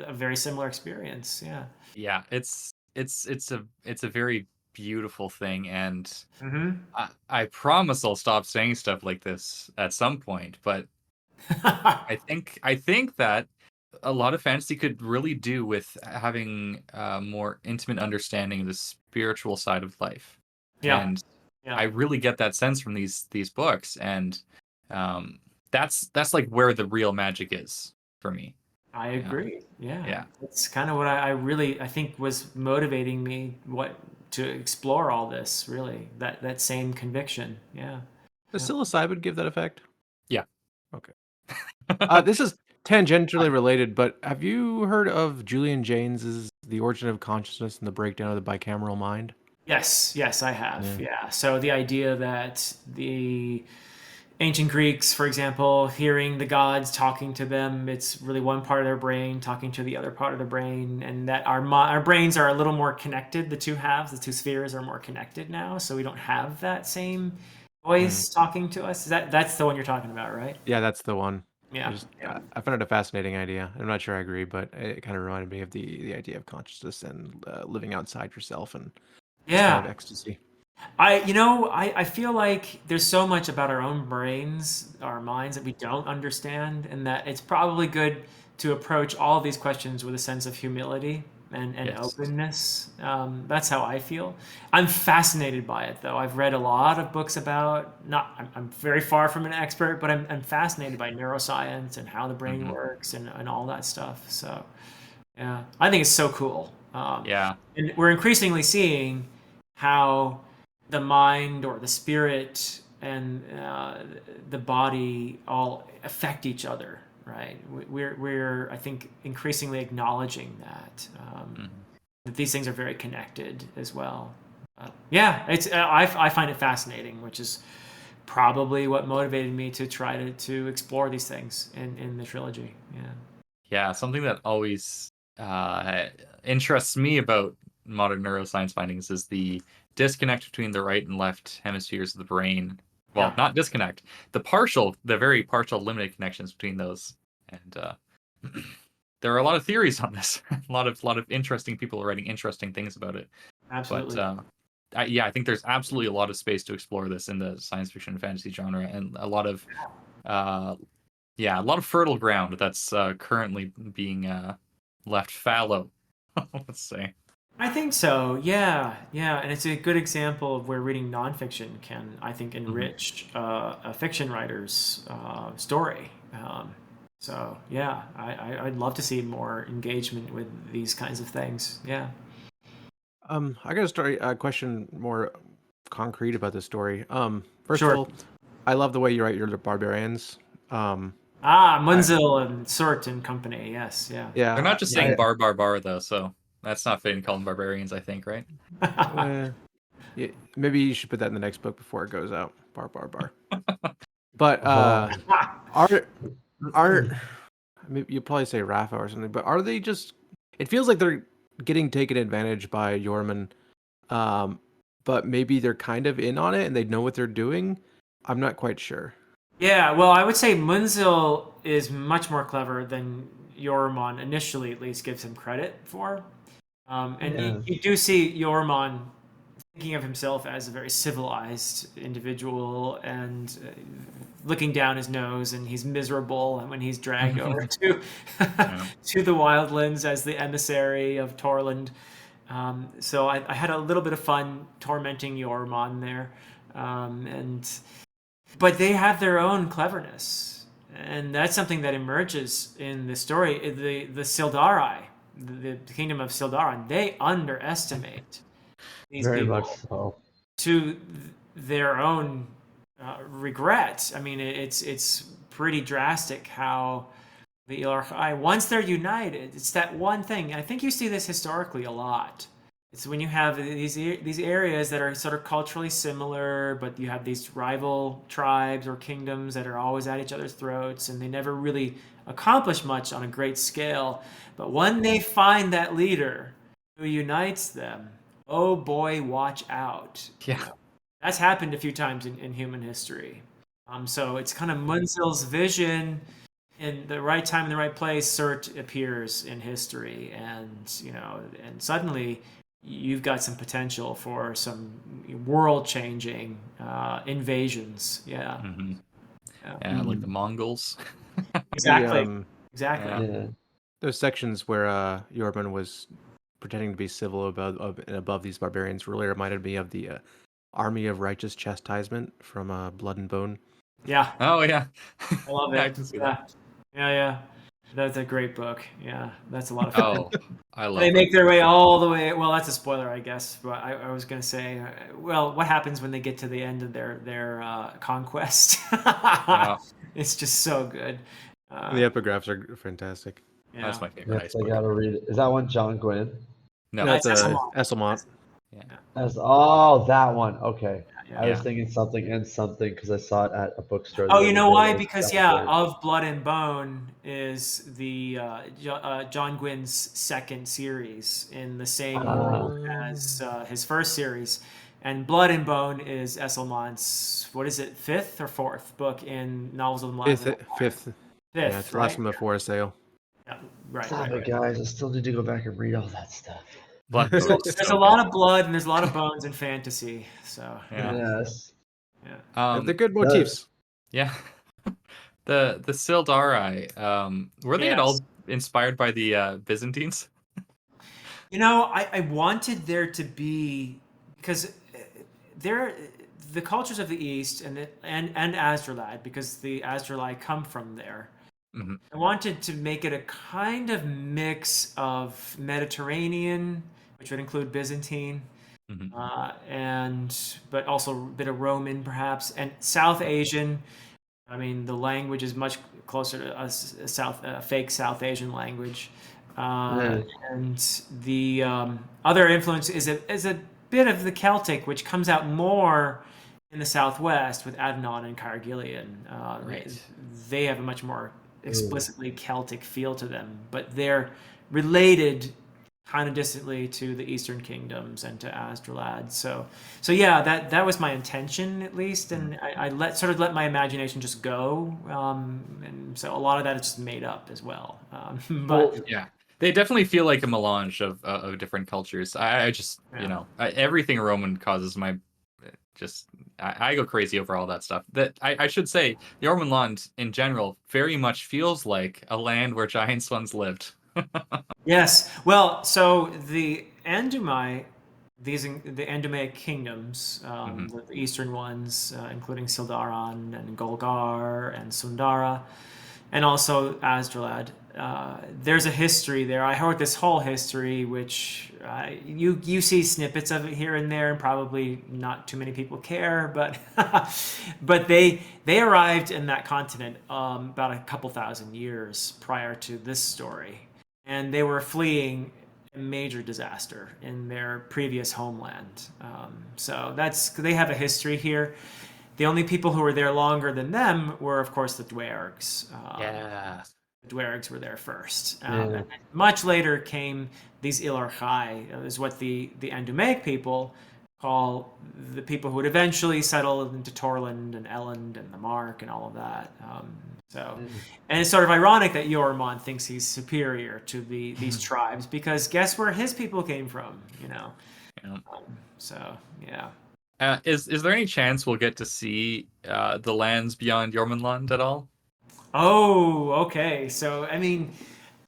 a very similar experience. Yeah. Yeah, it's a very beautiful thing, and Mm-hmm. I promise I'll stop saying stuff like this at some point. But I think that a lot of fantasy could really do with having a more intimate understanding of the spiritual side of life. Yeah. And Yeah. I really get that sense from these books, and that's like where the real magic is for me. I agree. Yeah. Yeah. It's kind of what I think was motivating me to explore all this, really. That same conviction. Yeah. Does psilocybin give that effect? Yeah. Okay. This is tangentially related, but have you heard of Julian Jaynes's The Origin of Consciousness and the Breakdown of the Bicameral Mind? Yes, I have. Yeah. Yeah. So the idea that the ancient Greeks, for example, hearing the gods talking to them, it's really one part of their brain talking to the other part of the brain, and that our brains are a little more connected. The two halves, the two spheres, are more connected now, so we don't have that same voice talking to us. That's the one you're talking about, right? Yeah, that's the one. Yeah. I found it a fascinating idea. I'm not sure I agree, but it kind of reminded me of the idea of consciousness and living outside yourself and this kind of Yeah. ecstasy. I feel like there's so much about our own brains, our minds, that we don't understand, and that it's probably good to approach all of these questions with a sense of humility and Yes. openness. That's how I feel. I'm fascinated by it, though. I've read a lot of books about. I'm very far from an expert, but I'm fascinated by neuroscience and how the brain works and all that stuff. So, yeah, I think it's so cool. Yeah. And we're increasingly seeing how the mind or the spirit and the body all affect each other, right? We're I think increasingly acknowledging that these things are very connected as well. Yeah, it's I find it fascinating, which is probably what motivated me to try to explore these things in the trilogy. Yeah. Yeah, something that always interests me about modern neuroscience findings is the disconnect between the right and left hemispheres of the brain. Well, Yeah. not disconnect. The very partial limited connections between those. And there are a lot of theories on this. a lot of interesting people writing interesting things about it. Absolutely. But I think there's absolutely a lot of space to explore this in the science fiction and fantasy genre, and a lot of fertile ground that's currently being left fallow. Let's say. I think so. Yeah, and it's a good example of where reading nonfiction can, I think, enrich a fiction writer's story. So yeah, I'd love to see more engagement with these kinds of things. Yeah. I got a question more concrete about this story. First Sure. of all, I love the way you write your barbarians. Munzil and Sort and company. Yes. Yeah. Yeah, They're not just saying bar though, so that's not fitting to call them barbarians, I think, right? Yeah, maybe you should put that in the next book before it goes out. Bar. But are maybe you'll probably say Rafa or something, but are they just? It feels like they're getting taken advantage by Yorman, but maybe they're kind of in on it and they know what they're doing. I'm not quite sure. Yeah, well, I would say Munzil is much more clever than Yormon initially, at least, gives him credit for. You do see Yormon thinking of himself as a very civilized individual and looking down his nose, and he's miserable when he's dragged over to the Wildlands as the emissary of Torland. So I had a little bit of fun tormenting Yormon there, but they have their own cleverness, and that's something that emerges in the story. The Sildari, the kingdom of Sildarin, they underestimate these Very people much so. to their own regret. I mean, it's pretty drastic how the Ilarchai, once they're united, it's that one thing. I think you see this historically a lot. It's when you have these areas that are sort of culturally similar, but you have these rival tribes or kingdoms that are always at each other's throats, and they never really accomplish much on a great scale. But when they find that leader who unites them, oh boy, watch out. Yeah. That's happened a few times in human history. So it's kind of Munzil's vision. In the right time, in the right place, Surt appears in history, and suddenly you've got some potential for some world-changing invasions. Yeah. Yeah, like the Mongols. Exactly. The, Exactly. Yeah. Yeah. those sections where Yorman was pretending to be civil above these barbarians really reminded me of the Army of Righteous Chastisement from Blood and Bone. Yeah, Oh yeah, I love I it. can see Yeah, that. yeah. That's a great book. Yeah, that's a lot of fun. Oh, I love They make that. their way all the way. Well, that's a spoiler, I guess. But I was going to say, well, what happens when they get to the end of their conquest? Yeah, It's just so good. The epigraphs are fantastic. that's Yeah, my favorite Yes, ice I book. gotta read it. Is that one John Gwynn? No, That's it's Esselmont. Esselmont. yeah. That one. Okay. Yeah. I was Yeah. thinking something and something because I saw it at a bookstore Oh, the you other know day. why? That was Because John Gwynn. of Blood and Bone is the John Gwynn's second series in the same world as his first series, and Blood and Bone is Esselmont's, what is it, fifth or fourth book in Novels of the Malevolent Empire? Fifth. Yeah, it's Fifth, the last right? one before a sale. Yeah, right, Stop right, it, right. guys. I still need to go back and read all that stuff. Blood So Bone's there's so a lot good. of blood and there's a lot of bones in fantasy. So Yeah. Yes. yeah. They're good That- motifs. Yeah. The Sildari, were they at Yes. all inspired by the Byzantines? You know, I wanted there to be, because there the cultures of the East and Azralad, because the Azralai come from there. Mhm. I wanted to make it a kind of mix of Mediterranean, which would include Byzantine, Mhm. but also a bit of Roman perhaps, and South Asian. I mean, the language is much closer to a fake South Asian language, Yeah. and the other influence is a bit of the Celtic, which comes out more in the Southwest with Adnan and Cargillion. Right. They have a much more explicitly Celtic feel to them, but they're related kind of distantly to the Eastern kingdoms and to Astrolad. So yeah, that was my intention at least, and I let my imagination just go, and so a lot of that is just made up as well. But Well, Yeah. They definitely feel like a melange of different cultures. I just, Yeah. everything Roman causes my just I go crazy over all that stuff. That I should say, the Ormenland in general very much feels like a land where giants once lived. Yes. Well, so the Andumai, the Andumaic kingdoms, Mhm. the eastern ones, including Sildaran and Golgar and Sundara, and also Asdrelad. There's a history there. I heard this whole history, which you see snippets of it here and there, and probably not too many people care. But but they arrived in that continent about a couple thousand years prior to this story, and they were fleeing a major disaster in their previous homeland. So they have a history here. The only people who were there longer than them were, of course, the Dwergs. Yeah. The Dwergs were there first. Yeah. And then much later came these Ilarchai, is what the Andumaic people call the people who would eventually settle into Torland and Elend and the Mark and all of that. And it's sort of ironic that Yormon thinks he's superior to these tribes, because guess where his people came from, you know? Yeah. So, yeah. Is there any chance we'll get to see the lands beyond Jormungand at all? Oh, okay. So, I mean,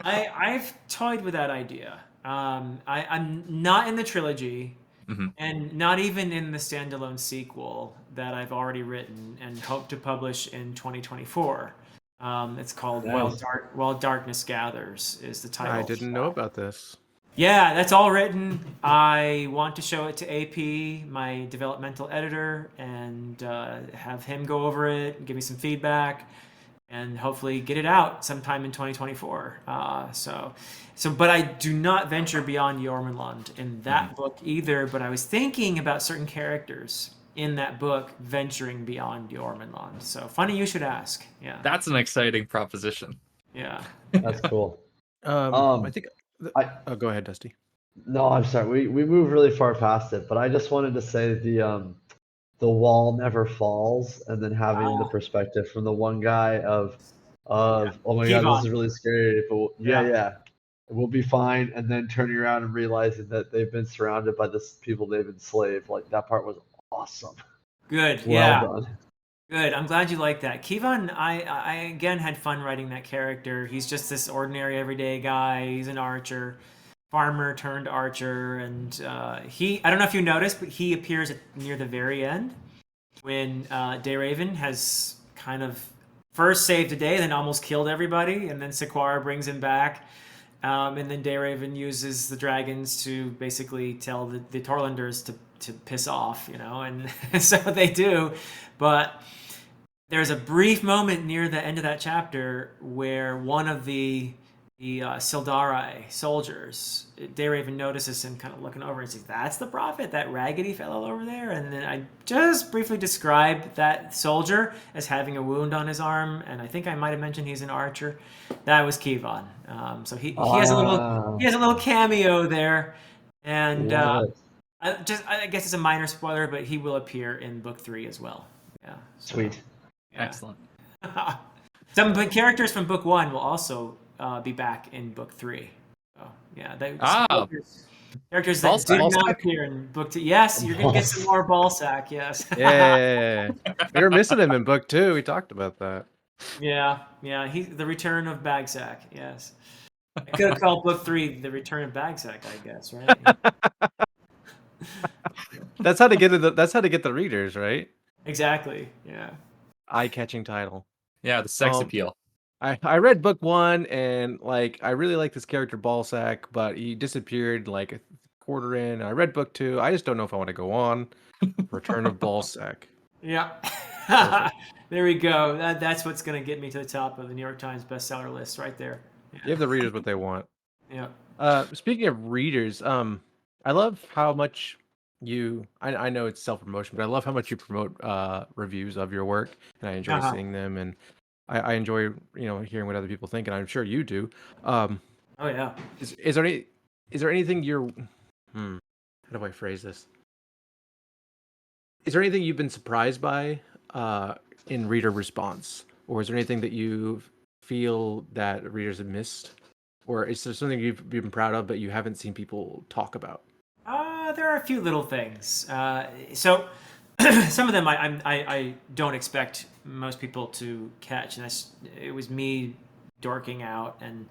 I've toyed with that idea. I'm not in the trilogy, Mhm. and not even in the standalone sequel that I've already written and hope to publish in 2024. It's called Nice. While Darkness Gathers is the title. I didn't know about this. Yeah, that's all written. I want to show it to AP, my developmental editor, and have him go over it, give me some feedback, and hopefully get it out sometime in 2024. But I do not venture beyond Jormungand in that book either. But I was thinking about certain characters in that book venturing beyond Jormungand. So funny you should ask. Yeah, That's an exciting proposition. yeah. That's cool. I think. I- Oh, go ahead, Dusty. No, I'm sorry. We moved really far past it, but I just wanted to say the wall never falls, and then having the perspective from the one guy of oh my god, this Kevon. is really scary, but Yeah. yeah, we'll be fine, and then turning around and realizing that they've been surrounded by this people they've enslaved. Like that part was awesome. Good. Well Yeah. done. Good. I'm glad you like that. Kevon, I again had fun writing that character. He's just this ordinary everyday guy. He's an archer, farmer turned archer, and I don't know if you noticed, but he appears near the very end when Dayraven has kind of first saved the day, then almost killed everybody, and then Sequara brings him back. And then Dayraven uses the dragons to basically tell the Torlanders to piss off, and so they do. But there's a brief moment near the end of that chapter where one of the Sildari soldiers, Dayraven notices him kind of looking over and says, "That's the prophet, that raggedy fellow over there." And then I just briefly described that soldier as having a wound on his arm, and I think I might have mentioned he's an archer. That was Kevon. So he has a little cameo there, and Love it. I guess it's a minor spoiler, but he will appear in book 3 as well. Yeah. So, Sweet. yeah. Excellent. Some characters from book 1 will also be back in book 3. So yeah, characters that did not appear in book 2. Yes, you're gonna get some more Ballsack. Yes. Yeah. We were missing him in book 2. We talked about that. Yeah. The return of Bagsack. Yes. I could have called book 3 the return of Bagsack, I guess, right? That's how to get the readers, right? Exactly. Yeah. Eye-catching title. Yeah, the sex appeal. I read book 1 and I really like this character Ballsack, but he disappeared like a quarter in. I read book 2. I just don't know if I want to go on. Return of Ballsack. Yeah. There we go. That's what's going to get me to the top of the New York Times bestseller list right there. Yeah. Give the readers what they want. Yeah. Speaking of readers, I love how much I know it's self-promotion, but I love how much you promote reviews of your work, and I enjoy seeing them, and I enjoy hearing what other people think, and I'm sure you do. Oh yeah. Is there anything how do I phrase this? Is there anything you've been surprised by in reader response, or is there anything that you feel that readers have missed, or is there something you've been proud of but you haven't seen people talk about? There are a few little things. So some of them I don't expect most people to catch, and it was me dorking out and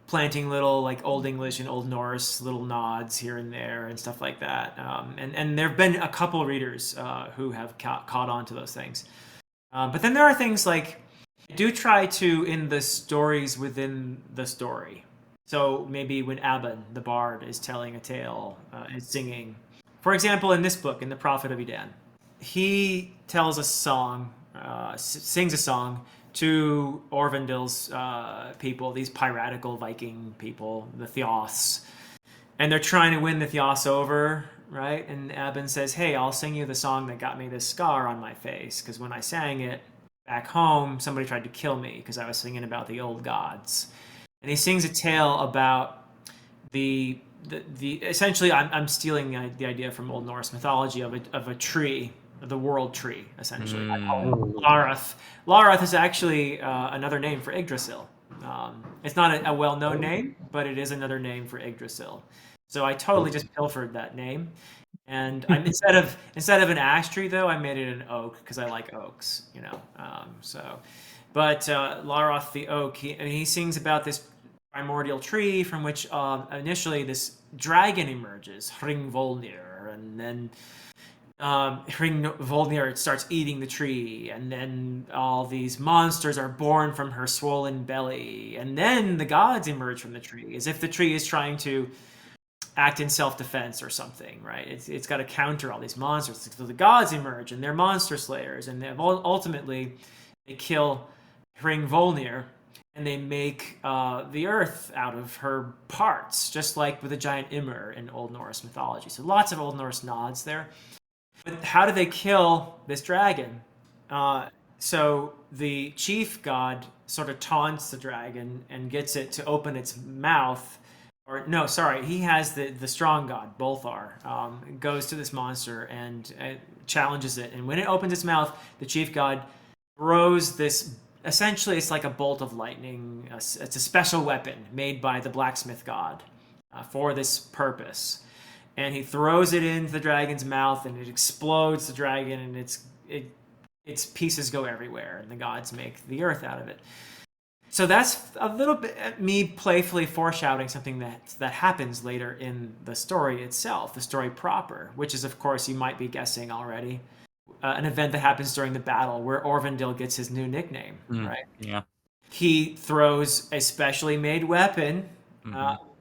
planting little Old English and Old Norse little nods here and there and stuff like that. And there have been a couple readers who have caught on to those things. But then there are things like I do try to in the stories within the story. So maybe when Aban, the bard, is telling a tale, is singing. For example, in this book, in the Prophet of Edan, he tells a song, sings a song to Orvandil's people, these piratical Viking people, the Thioths. And they're trying to win the Thioths over, right? And Aban says, "Hey, I'll sing you the song that got me this scar on my face, because when I sang it back home, somebody tried to kill me because I was singing about the old gods." And he sings a tale about the essentially I'm stealing the idea from Old Norse mythology of a tree, the world tree, essentially. I call it Larath. Larath is actually another name for Yggdrasil. It's not a well-known name, but it is another name for Yggdrasil. So I totally just pilfered that name, and instead of an ash tree though, I made it an oak because I like oaks, But Larath the oak, he sings about this primordial tree from which initially this dragon emerges, Hringvolnir, and then Hringvolnir starts eating the tree, and then all these monsters are born from her swollen belly, and then the gods emerge from the tree, as if the tree is trying to act in self-defense or something, right? It's got to counter all these monsters. So the gods emerge, and they're monster slayers, and ultimately they kill Hringvolnir, and they make the earth out of her parts, just like with the giant Ymir in Old Norse mythology. So lots of Old Norse nods there. But how do they kill this dragon? So the chief god sort of taunts the dragon and gets it to open its mouth. Or no, sorry, he has the strong god, Bolthar, goes to this monster and challenges it. And when it opens its mouth, the chief god throws this. Essentially, it's like a bolt of lightning. It's a special weapon made by the blacksmith god for this purpose. And he throws it into the dragon's mouth, and it explodes the dragon, and it its pieces go everywhere, and the gods make the earth out of it. So that's a little bit me playfully foreshadowing something that happens later in the story itself, the story proper, which is, of course, you might be guessing already, an event that happens during the battle where Orvandil gets his new nickname, right? Yeah. He throws a specially made weapon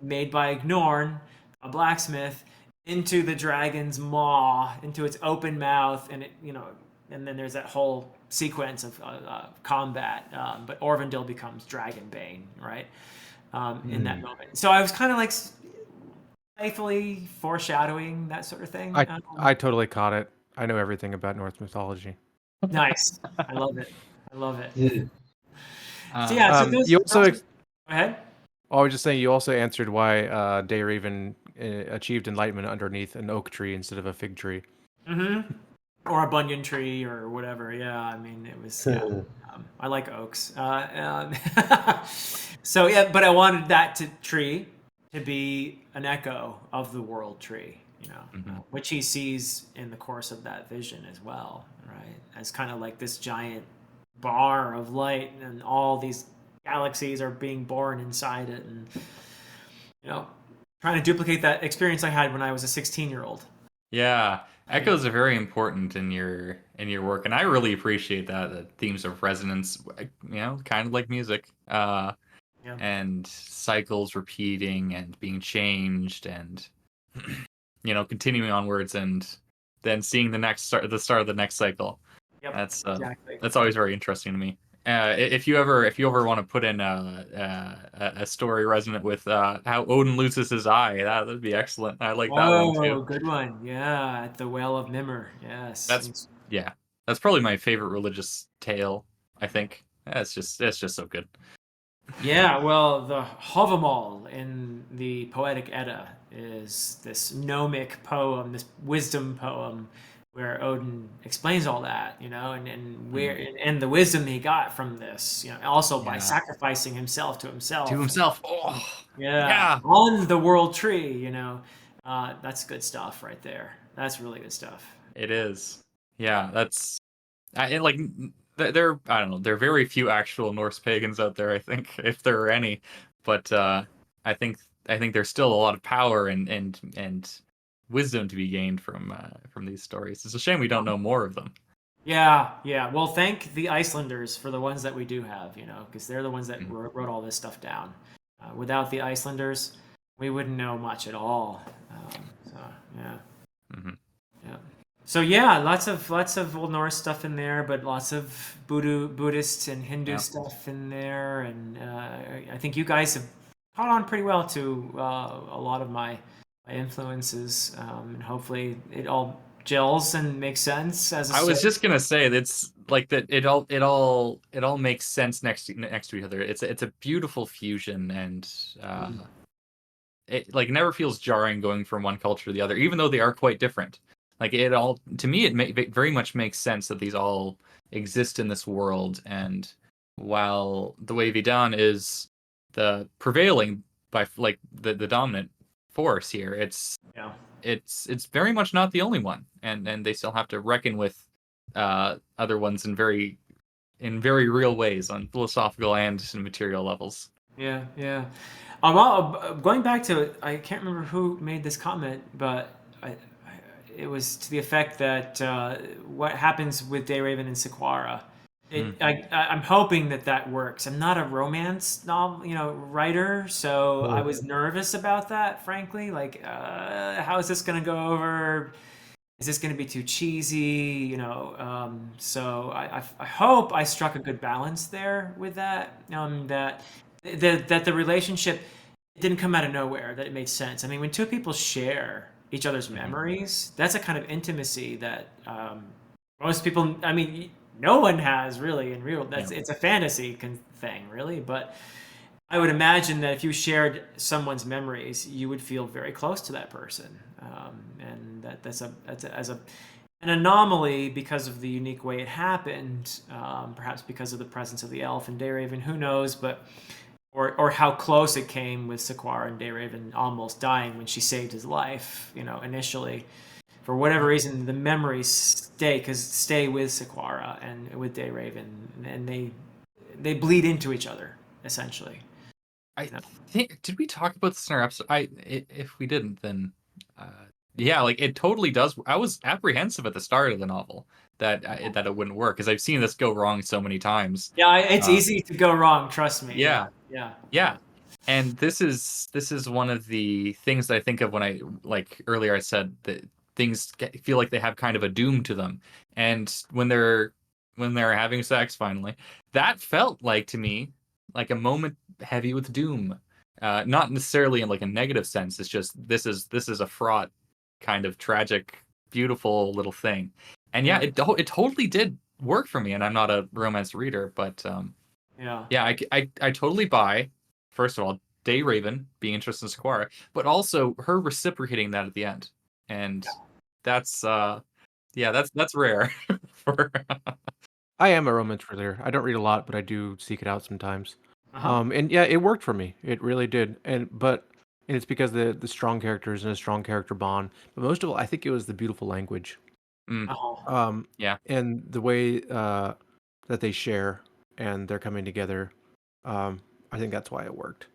made by Gnorn, a blacksmith, into the dragon's maw, into its open mouth, and and then there's that whole sequence of combat. But Orvandil becomes Dragonbane, right? In that moment. So I was kind of like playfully foreshadowing that sort of thing. I totally caught it. I know everything about Norse mythology. Nice. I love it. I love it. Yeah. So yeah, so those, you also go ahead. I was just saying you also answered why Dayraven achieved enlightenment underneath an oak tree instead of a fig tree. Or a banyan tree or whatever. Yeah, I mean, it was. Yeah, I like oaks. So yeah, but I wanted that tree to be an echo of the world tree, which he sees in the course of that vision as well, right? As kind of like this giant bar of light, and all these galaxies are being born inside it, and trying to duplicate that experience I had when I was a 16-year-old. Yeah, echoes are very important in your work, and I really appreciate that. The themes of resonance, kind of like music, and cycles repeating and being changed, and continuing onwards, and then seeing the start of the next cycle. Yep, exactly. That's always very interesting to me. If you ever want to put in a story resonant with how Odin loses his eye, that would be excellent. I like that one too. Oh, good one. Yeah, at the Well of Mimir. Yes. That's probably my favorite religious tale, I think. It's just so good. Yeah, well, the Havamal in the Poetic Edda is this gnomic poem, this wisdom poem, where Odin explains all that, and the wisdom he got from this, also by sacrificing himself to himself. Oh, yeah, on the world tree, that's good stuff right there. That's really good stuff. It is. Yeah, that's I don't know. There are very few actual Norse pagans out there, I think, if there are any. But I think there's still a lot of power and wisdom to be gained from these stories. It's a shame we don't know more of them. Yeah. Well, thank the Icelanders for the ones that we do have, because they're the ones that wrote all this stuff down. Without the Icelanders, we wouldn't know much at all. Yeah. Yeah. So yeah, lots of Old Norse stuff in there, but lots of Buddhist and Hindu stuff in there, and I think you guys have caught on pretty well to a lot of my influences, and hopefully it all gels and makes sense. I was just gonna say that's like that. It all makes sense next to each other. It's a beautiful fusion, and it never feels jarring going from one culture to the other, even though they are quite different. To me, it very much makes sense that these all exist in this world. And while the Wave of Edan is the prevailing by the dominant force here, it's very much not the only one, and they still have to reckon with other ones in very real ways on philosophical and material levels. Yeah. Well, going back to, I can't remember who made this comment, but it was to the effect that what happens with Dayraven and Sequara. I'm hoping that works. I'm not a romance novel, writer, so I was nervous about that, frankly. How is this going to go over? Is this going to be too cheesy? So I hope I struck a good balance there with that. That the relationship didn't come out of nowhere. That it made sense. I mean, when two people share each other's memories, that's a kind of intimacy that most people, I mean, no one has really in real. It's a fantasy thing, really. But I would imagine that if you shared someone's memories, you would feel very close to that person, and that's an anomaly because of the unique way it happened. Perhaps because of the presence of the elf and Dayraven, who knows? But or how close it came with Sequara and Dayraven almost dying when she saved his life, initially. for whatever reason, the memories stay with Sequara and with Dayraven, and they bleed into each other essentially. I think, did we talk about this in our episode? If we didn't, then yeah, like it totally does. I was apprehensive at the start of the novel that it wouldn't work because I've seen this go wrong so many times. Yeah, it's easy to go wrong. Trust me. Yeah. Yeah. And this is one of the things that I think of when I, like earlier I said that things feel like they have kind of a doom to them, and when they're having sex finally, that felt like to me like a moment heavy with doom. Not necessarily in like a negative sense. It's just this is a fraught, kind of tragic, beautiful little thing. And yeah, it totally did work for me. And I'm not a romance reader, but yeah, I totally buy. First of all, Dayraven being interested in Sequara, but also her reciprocating that at the end, and that's that's rare. For I am a romance reader. I don't read a lot, but I do seek it out sometimes. Uh-huh. And yeah, it worked for me. It really did. And it's because the strong characters and a strong character bond. But most of all, I think it was the beautiful language. Uh-huh. Yeah. And the way that they share and they're coming together. I think that's why it worked.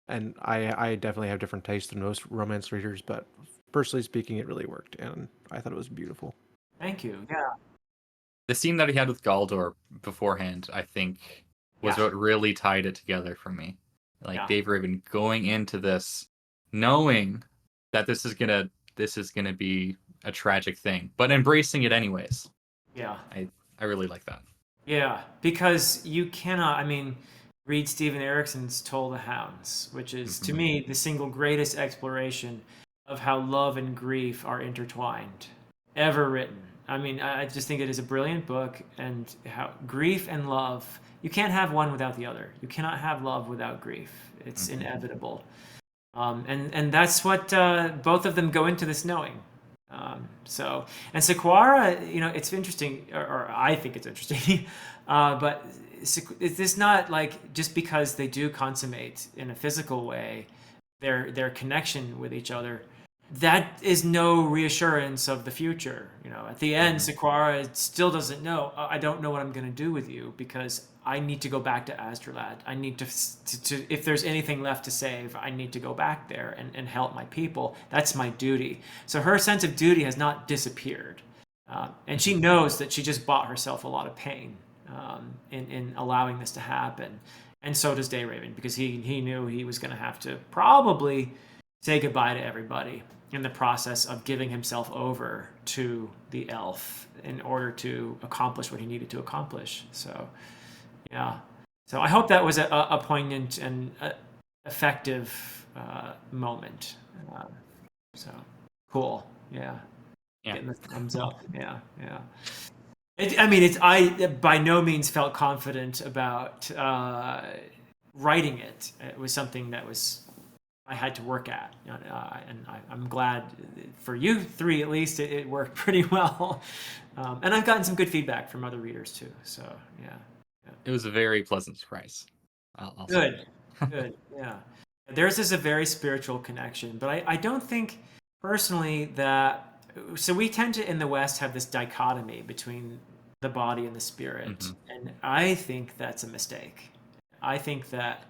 And I definitely have different tastes than most romance readers, but personally speaking, it really worked, and I thought it was beautiful. Thank you. Yeah. The scene that he had with Galdor beforehand, I think, was what really tied it together for me. Like Dayraven going into this, knowing that this is gonna be a tragic thing, but embracing it anyways. Yeah. I really like that. Yeah, because you cannot. I mean, read Stephen Erickson's "Toll the Hounds," which is to me the single greatest exploration of how love and grief are intertwined ever written. I mean, I just think it is a brilliant book, and how grief and love, you can't have one without the other. You cannot have love without grief. It's inevitable. And that's what both of them go into this knowing. So, and Sequara, it's interesting, or I think it's interesting, but is this not like just because they do consummate in a physical way their connection with each other, that is no reassurance of the future. At the end, Sequara still doesn't know. I don't know what I'm going to do with you because I need to go back to Astrolad. I need to if there's anything left to save, I need to go back there and help my people. That's my duty. So her sense of duty has not disappeared. And she knows that she just bought herself a lot of pain in allowing this to happen. And so does Dayraven, because he knew he was going to have to probably say goodbye to everybody in the process of giving himself over to the elf in order to accomplish what he needed to accomplish. So, yeah. So I hope that was a poignant and effective moment. So cool. Yeah. Getting the thumbs up. Yeah. I by no means felt confident about writing it. It was something that I had to work at, and I'm glad for you three at least it worked pretty well, and I've gotten some good feedback from other readers too. So yeah. It was a very pleasant surprise. I'll Good, yeah. Theirs is a very spiritual connection, but I don't think personally that. So we tend to in the West have this dichotomy between the body and the spirit, and I think that's a mistake. I think that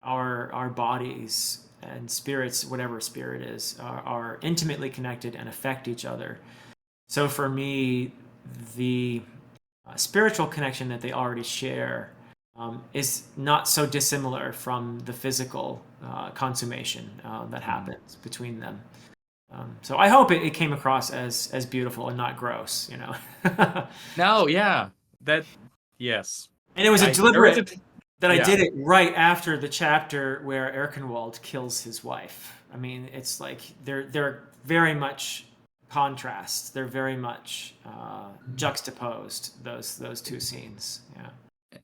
our bodies and spirits, whatever spirit is, are intimately connected and affect each other. So for me, the spiritual connection that they already share is not so dissimilar from the physical consummation that happens between them. So I hope it came across as beautiful and not gross, No, yeah. Yes. And it was a deliberate that I yeah. did it right after the chapter where Erkenwald kills his wife. I mean, it's like they're very much contrasts. They're very much juxtaposed, those two scenes. Yeah.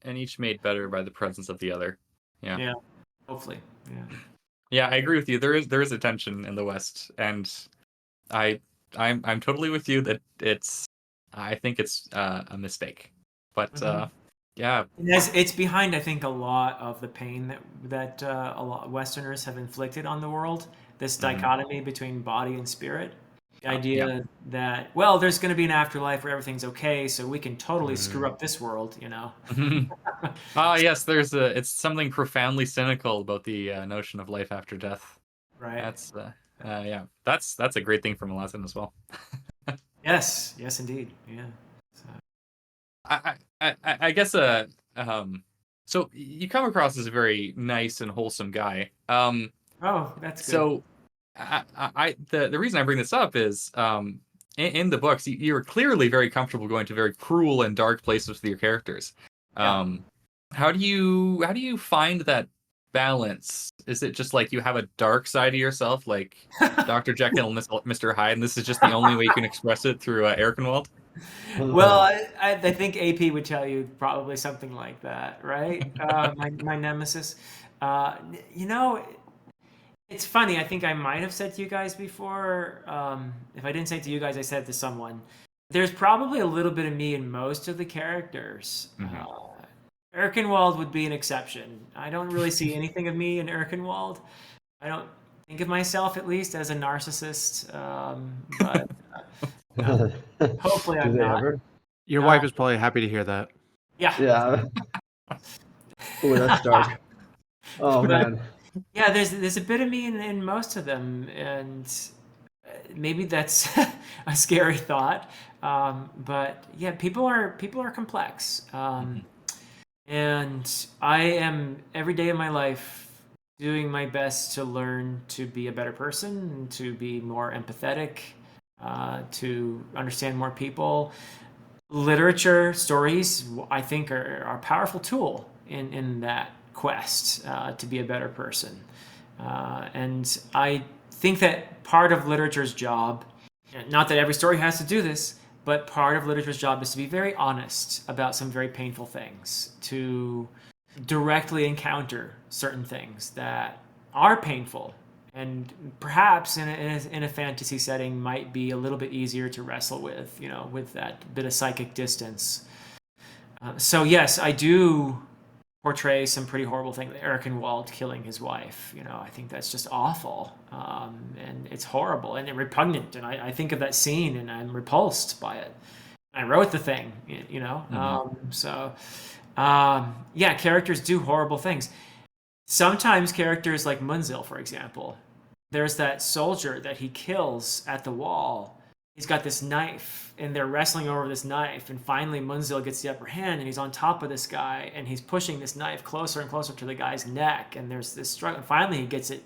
And each made better by the presence of the other. Yeah. Yeah. Hopefully. Yeah. Yeah, I agree with you. There is a tension in the West, and I'm totally with you that I think it's a mistake. But yeah, it's behind, I think, a lot of the pain that a lot of Westerners have inflicted on the world. This dichotomy between body and spirit, The idea that, well, there's going to be an afterlife where everything's okay, so we can totally screw up this world, you know? Yes, it's something profoundly cynical about the notion of life after death. Right. Yeah, that's a great thing from a lesson as well. Yes, indeed. Yeah. So. I guess so you come across as a very nice and wholesome guy. Oh, that's good. So the reason I bring this up is in the books you were clearly very comfortable going to very cruel and dark places with your characters. Yeah. How do you find that balance? Is it just like you have a dark side of yourself, like Dr. Jekyll and Mr. Hyde, and this is just the only way you can express it through Erkenwald? Well, I think AP would tell you probably something like that, right? My nemesis. You know, it's funny. I think I might have said to you guys before. If I didn't say it to you guys, I said it to someone. There's probably a little bit of me in most of the characters. Erkenwald would be an exception. I don't really see anything of me in Erkenwald. I don't think of myself, at least, as a narcissist. But hopefully Do I'm they not. ever? Your wife is probably happy to hear that. Yeah. Yeah. Oh, that's dark. Oh man. Yeah, there's a bit of me in most of them, and maybe that's a scary thought. But yeah, people are complex, and I am every day of my life doing my best to learn to be a better person, to be more empathetic, to understand more people. Literature, stories, I think, are a powerful tool in that quest to be a better person. And I think that part of literature's job, not that every story has to do this, but part of literature's job is to be very honest about some very painful things, to directly encounter certain things that are painful and perhaps in a fantasy setting might be a little bit easier to wrestle with, you know, with that bit of psychic distance. So yes, I do portray some pretty horrible things. Erkenwald killing his wife, you know, I think that's just awful, and it's horrible and repugnant. And I think of that scene and I'm repulsed by it. I wrote the thing, you know. Yeah, characters do horrible things. Sometimes characters like Munzil, for example, there's that soldier that he kills at the wall. He's got this knife, and they're wrestling over this knife, and finally Munzil gets the upper hand, and he's on top of this guy, and he's pushing this knife closer and closer to the guy's neck, and there's this struggle. And finally, he gets it,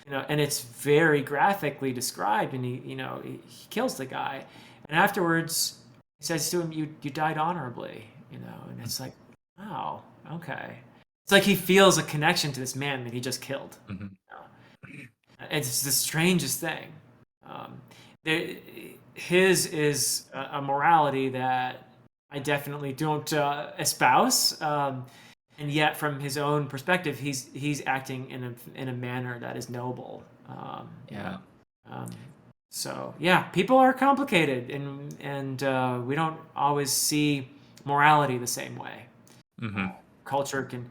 you know, and it's very graphically described, and he kills the guy, and afterwards he says to him, "You died honorably," you know, and it's like, oh, okay. It's like he feels a connection to this man that he just killed. You know? It's the strangest thing. His is a morality that I definitely don't espouse, and yet from his own perspective, he's acting in a manner that is noble. So yeah, people are complicated, and we don't always see morality the same way. Culture can.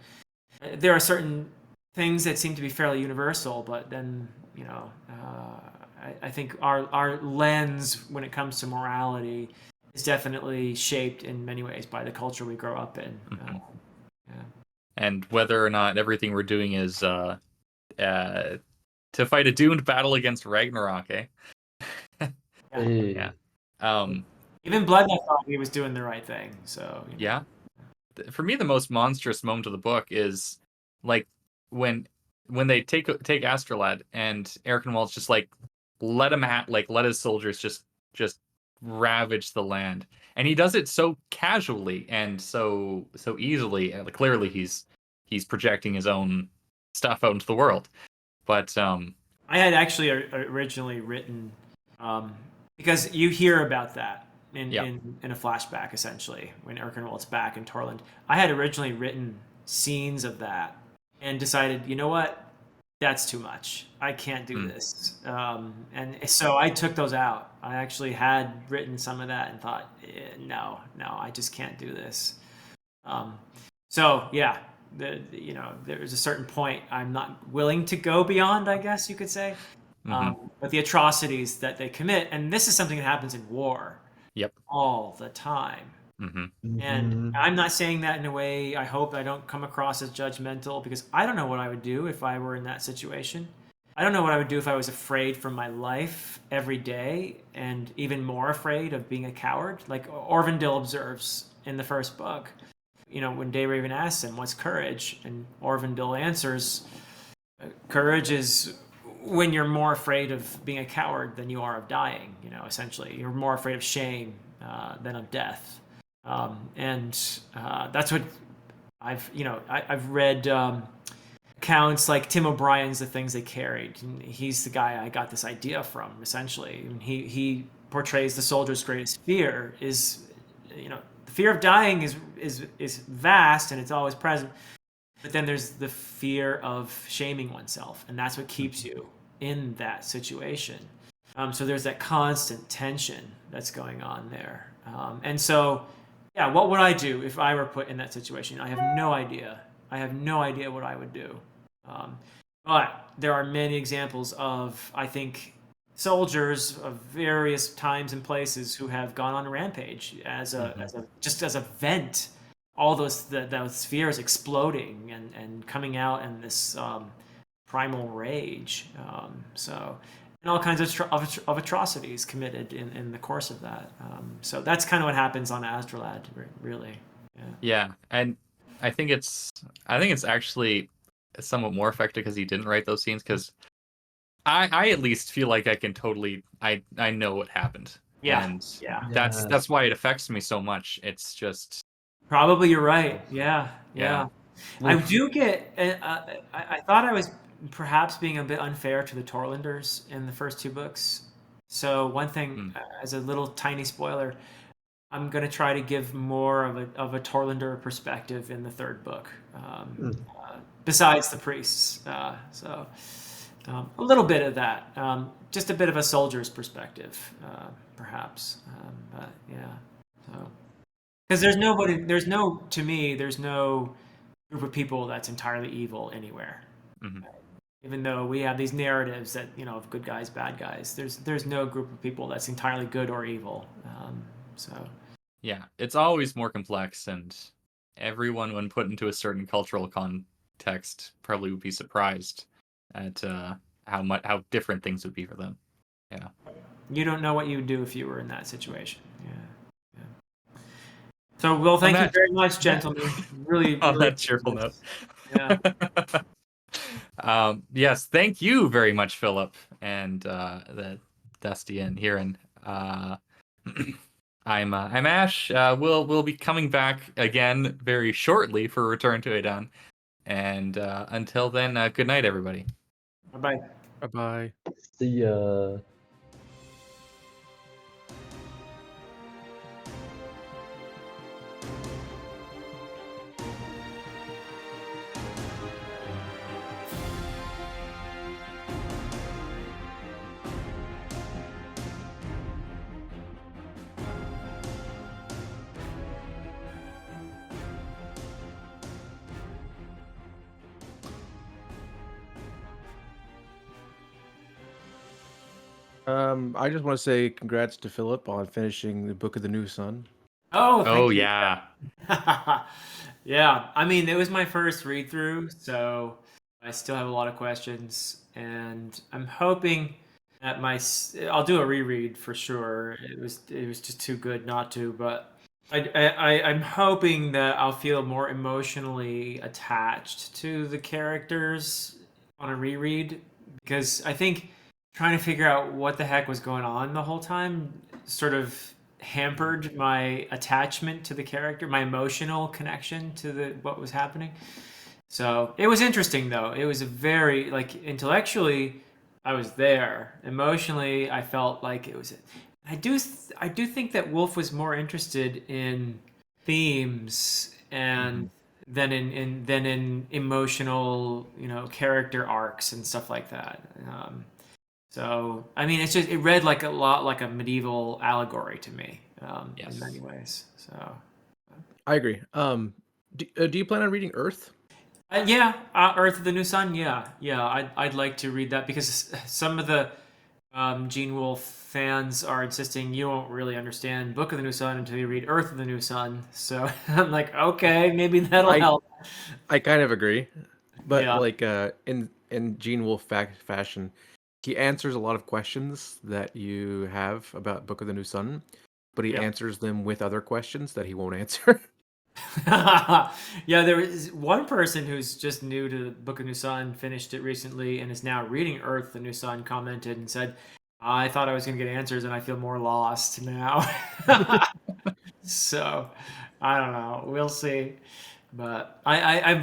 There are certain things that seem to be fairly universal, but then, you know, I think our lens when it comes to morality is definitely shaped in many ways by the culture we grow up in. And whether or not everything we're doing is to fight a doomed battle against Ragnarok, eh? Yeah. Yeah. Even Bloodknight thought he was doing the right thing. So you know. Yeah. For me, the most monstrous moment of the book is like when they take Astrolad and Erkenwald's just like let his soldiers just ravage the land, and he does it so casually and so easily, and clearly he's projecting his own stuff out into the world. But I had actually originally written because you hear about that in a flashback, essentially, when Erkenwald's back in Torland. I had originally written scenes of that and decided, you know what, that's too much. I can't do this. And so I took those out. I actually had written some of that and thought, no, I just can't do this. So yeah, there's a certain point I'm not willing to go beyond, I guess you could say. but the atrocities that they commit, and this is something that happens in war Yep. all the time. And Mhm. I'm not saying that in a way, I hope I don't come across as judgmental, because I don't know what I would do if I were in that situation. I don't know what I would do if I was afraid for my life every day, and even more afraid of being a coward. Like Orvindil observes in the first book, when Dayraven asks him, "What's courage?" and Orvindil answers, "Courage is when you're more afraid of being a coward than you are of dying. Essentially, you're more afraid of shame than of death." And that's what I've read accounts like Tim O'Brien's The Things They Carried. And he's the guy I got this idea from, essentially. And he portrays the soldier's greatest fear is, the fear of dying is vast and it's always present. But then there's the fear of shaming oneself, and that's what keeps you in that situation. So there's that constant tension that's going on there. And so, yeah, what would I do if I were put in that situation? I have no idea. I have no idea what I would do. But there are many examples of, I think, soldiers of various times and places who have gone on a rampage as a vent. All those spheres exploding and coming out in this primal rage. And all kinds of atrocities committed in the course of that. So that's kind of what happens on Astrolad, really. Yeah, and I think it's actually somewhat more effective because he didn't write those scenes. Because I at least feel like I can totally I know what happened. Yeah, And yeah. that's why it affects me so much. It's just Probably you're right. Yeah. Yeah. I do get. I thought I was perhaps being a bit unfair to the Torlanders in the first two books. So one thing, as a little tiny spoiler, I'm going to try to give more of a Torlander perspective in the third book, besides the priests. So a little bit of that, just a bit of a soldier's perspective, perhaps. But yeah, so because there's no group of people that's entirely evil anywhere. Even though we have these narratives that of good guys, bad guys, there's no group of people that's entirely good or evil. So yeah, it's always more complex, and everyone, when put into a certain cultural context, probably would be surprised at how different things would be for them. Yeah. You don't know what you would do if you were in that situation. Yeah. So, well, thank you very much, gentlemen. Really, on really that cheerful note. Yeah. Yes, thank you very much, Philip, and the Dusty and Hurin. I'm Ash. We'll be coming back again very shortly for Return to Edan. And until then, good night, everybody. Bye-bye. Bye-bye. See ya. I just want to say congrats to Philip on finishing the Book of the New Sun. Oh, thank you. Yeah. Yeah, I mean, it was my first read through, so I still have a lot of questions, and I'm hoping that I'll do a reread for sure. It was just too good not to, but I'm hoping that I'll feel more emotionally attached to the characters on a reread, because I think trying to figure out what the heck was going on the whole time sort of hampered my attachment to the character, my emotional connection to what was happening. So it was interesting, though. It was a very, intellectually, I was there. Emotionally, I felt like it was. I do think that Wolf was more interested in themes and than in emotional, character arcs and stuff like that. So, I mean, it read a lot like a medieval allegory to me, Yes. in many ways. So, I agree. Do you plan on reading Earth? Earth of the New Sun. Yeah. I'd like to read that because some of the Gene Wolfe fans are insisting you won't really understand Book of the New Sun until you read Earth of the New Sun. So I'm like, okay, maybe that'll I help. I kind of agree, but Yeah. like in Gene Wolfe fashion, he answers a lot of questions that you have about Book of the New Sun, but he Yeah. answers them with other questions that he won't answer. Yeah, there is one person who's just new to the Book of New Sun, finished it recently, and is now reading Earth, the New Sun, commented and said, I thought I was going to get answers, and I feel more lost now. So, I don't know. We'll see. But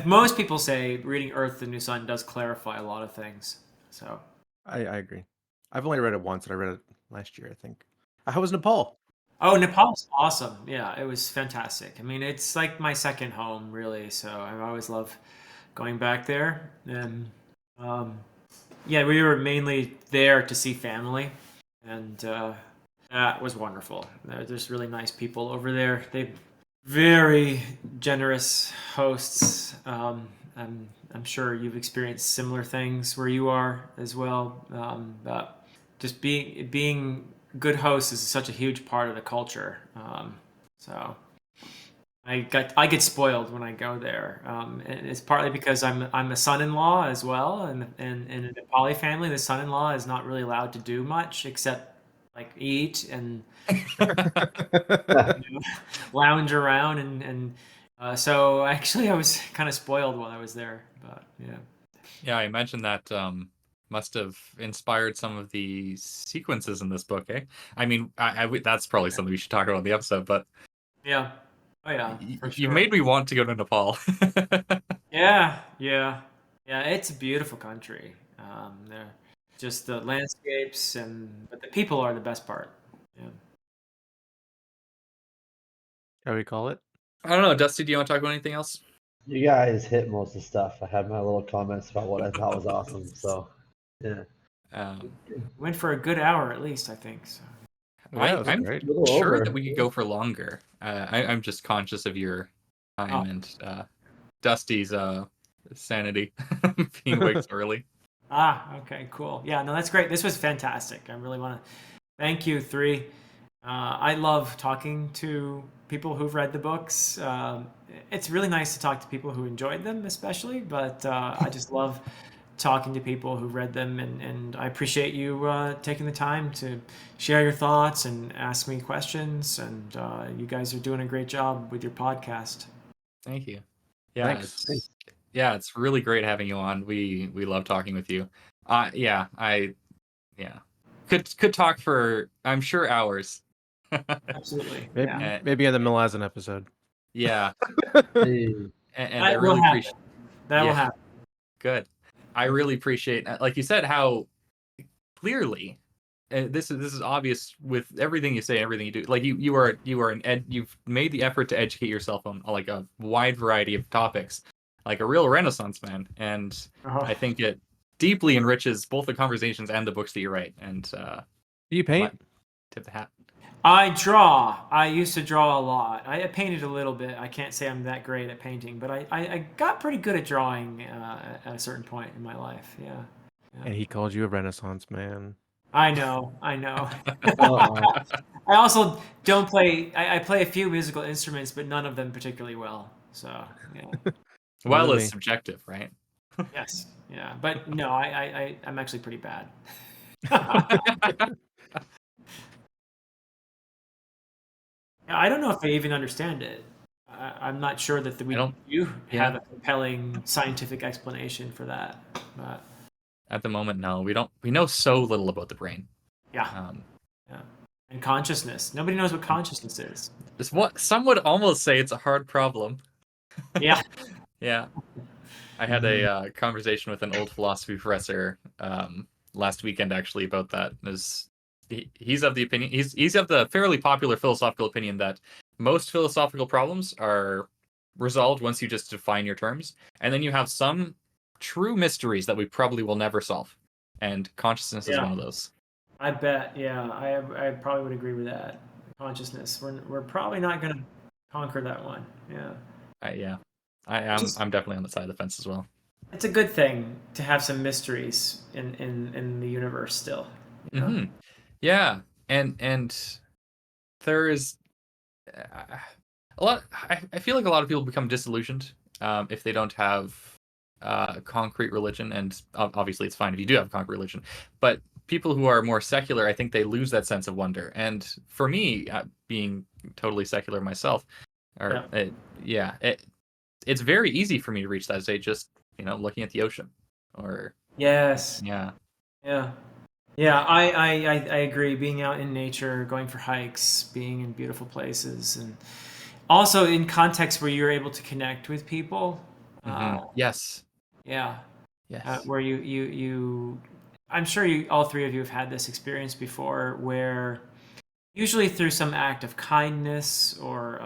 most people say reading Earth, the New Sun does clarify a lot of things. So, I agree. I've only read it once, and I read it last year, I think. How was Nepal? oh, Nepal's awesome. Yeah, it was fantastic. I mean, it's like my second home, really. So I always love going back there. And um, yeah, we were mainly there to see family, and that was wonderful. There's really nice people over there. They very generous hosts. I'm sure you've experienced similar things where you are as well. But just being good hosts is such a huge part of the culture. So I get spoiled when I go there, and it's partly because I'm a son-in-law as well, and in a Nepali family, the son-in-law is not really allowed to do much except like eat and you know, lounge around, and so actually I was kind of spoiled while I was there, but yeah. Yeah, I imagine that must have inspired some of the sequences in this book, eh? I mean, that's probably something we should talk about in the episode, but Yeah. Oh yeah, for you sure. made me want to go to Nepal. Yeah. It's a beautiful country. They're just the landscapes but the people are the best part. Yeah. How we call it? I don't know, Dusty, do you want to talk about anything else? You guys hit most of the stuff. I had my little comments about what I thought was awesome. So, yeah, Um, Went for a good hour at least, I think. So. Yeah, it was I'm great. a little sure over. that we could go for longer. I'm just conscious of your time Oh, and Dusty's sanity being waked early. okay, cool. Yeah, no, that's great. This was fantastic. I really want to thank you three. I love talking to people who've read the books. It's really nice to talk to people who enjoyed them, especially, but I just love talking to people who read them, and I appreciate you taking the time to share your thoughts and ask me questions. And you guys are doing a great job with your podcast. Thank you. Yeah, Thanks. it's really great having you on. We love talking with you. Yeah, could talk for I'm sure hours. Absolutely. Maybe Yeah. Uh, maybe in the Malazan episode. yeah, Hey, and I That will really happen. appreciate. That will Yeah, happen. good. I really appreciate, like you said, how clearly this is obvious with everything you say, everything you do. Like you are you've made the effort to educate yourself on like a wide variety of topics, like a real Renaissance man. And Oh. I think it deeply enriches both the conversations and the books that you write. And Do you paint? tip the hat. I draw. I used to draw a lot. I painted a little bit. I can't say I'm that great at painting, but I got pretty good at drawing at a certain point in my life. Yeah. And he called you a Renaissance man. I know. uh-uh. I also don't play. I play a few musical instruments, but none of them particularly well. So yeah. Neither Well, it's me. subjective, right? Yes. Yeah. But no, I'm actually pretty bad. I don't know if I even understand it. I'm not sure that I don't. you Yeah. have a compelling scientific explanation for that. But At the moment, no. We don't. We know so little about the brain. yeah, Um, yeah. And consciousness. Nobody knows what consciousness is. it's what some would almost say it's a hard problem. Yeah. Yeah. I had a conversation with an old philosophy professor last weekend actually about that. He's of the opinion he's of the fairly popular philosophical opinion that most philosophical problems are resolved once you just define your terms, and then you have some true mysteries that we probably will never solve, and consciousness is Yeah. one of those. I bet. Yeah. I probably would agree with that. Consciousness. We're probably not going to conquer that one. Yeah. Yeah. I'm definitely on the side of the fence as well. It's a good thing to have some mysteries in the universe still. You know? Yeah, and there is a lot. I feel like a lot of people become disillusioned if they don't have concrete religion, and obviously it's fine if you do have concrete religion, but people who are more secular, I think they lose that sense of wonder. And for me, being totally secular myself, or Yeah. it's very easy for me to reach that state just looking at the ocean, or Yes. yeah. Yeah. Yeah, I agree. Being out in nature, going for hikes, being in beautiful places, and also in contexts where you're able to connect with people. Yes. Yeah, Yes. where you, I'm sure all three of you have had this experience before, where usually through some act of kindness or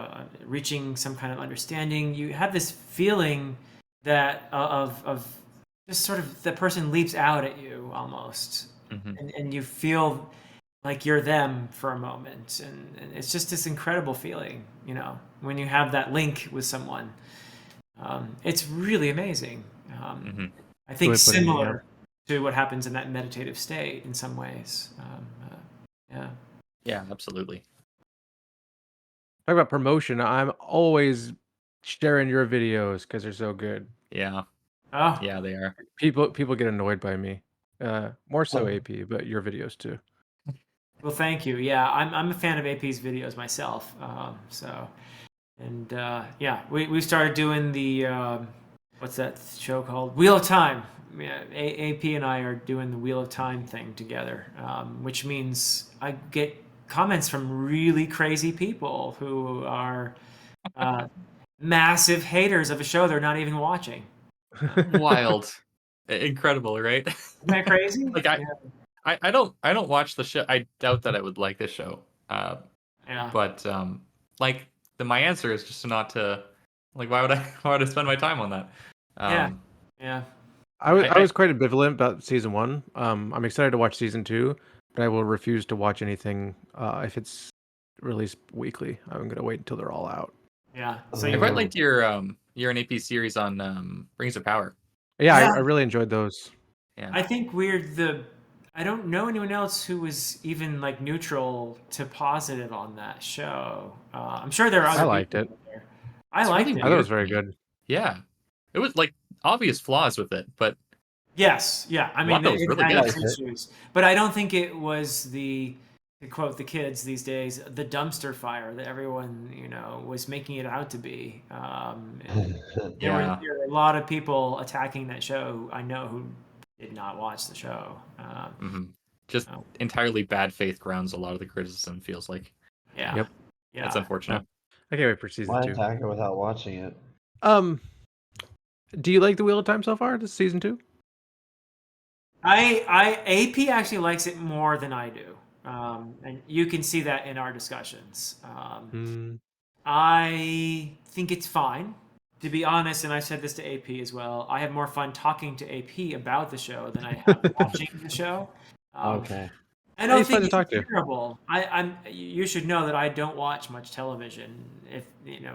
reaching some kind of understanding, you have this feeling that of just sort of the person leaps out at you almost, and you feel like you're them for a moment, and it's just this incredible feeling, when you have that link with someone. It's really amazing. I think Way put in, yeah. similar to what happens in that meditative state in some ways. Yeah. Yeah, absolutely. Talk about promotion. I'm always sharing your videos because they're so good. Yeah. Oh, Yeah, they are. People get annoyed by me. More so AP, but your videos too. well, thank you. Yeah, I'm a fan of AP's videos myself. And yeah, we started doing the what's that show called? Wheel of Time. Yeah, AP and I are doing the Wheel of Time thing together, which means I get comments from really crazy people who are massive haters of a show they're not even watching. Wild. Incredible, right? Isn't that crazy? Like I don't watch the show. I doubt that I would like this show. Yeah. But like my answer is just not to, like, why would I spend my time on that? Yeah. I was quite ambivalent about season 1. I'm excited to watch season 2, but I will refuse to watch anything if it's released weekly. I'm gonna wait until they're all out. Yeah. So I you quite liked your an AP series on Rings of Power. Yeah, Yeah. I really enjoyed those. Yeah. I think I don't know anyone else who was even like neutral to positive on that show. I'm sure there are other I liked people it. out there. I It's liked really it. I thought it was weird very to me. good. Yeah. It was like obvious flaws with it, but Yes, yeah. I a mean, lot that was it really had good. its issues, but I don't think it was to quote the kids these days, the dumpster fire that everyone was making it out to be. And Yeah. there were a lot of people attacking that show. I know who did not watch the show. Just Oh. entirely bad faith grounds a lot of the criticism, feels like. Yeah. Yep. Yeah. That's unfortunate. I can't wait for season Why 2. attack it without watching it? Do you like the Wheel of Time so far? This season 2? AP actually likes it more than I do, and you can see that in our discussions. I think it's fine, to be honest, and I said this to AP as well. I have more fun talking to AP about the show than I have watching the show. Okay. I don't He's fun think to it's talk to. terrible. You should know that I don't watch much television. If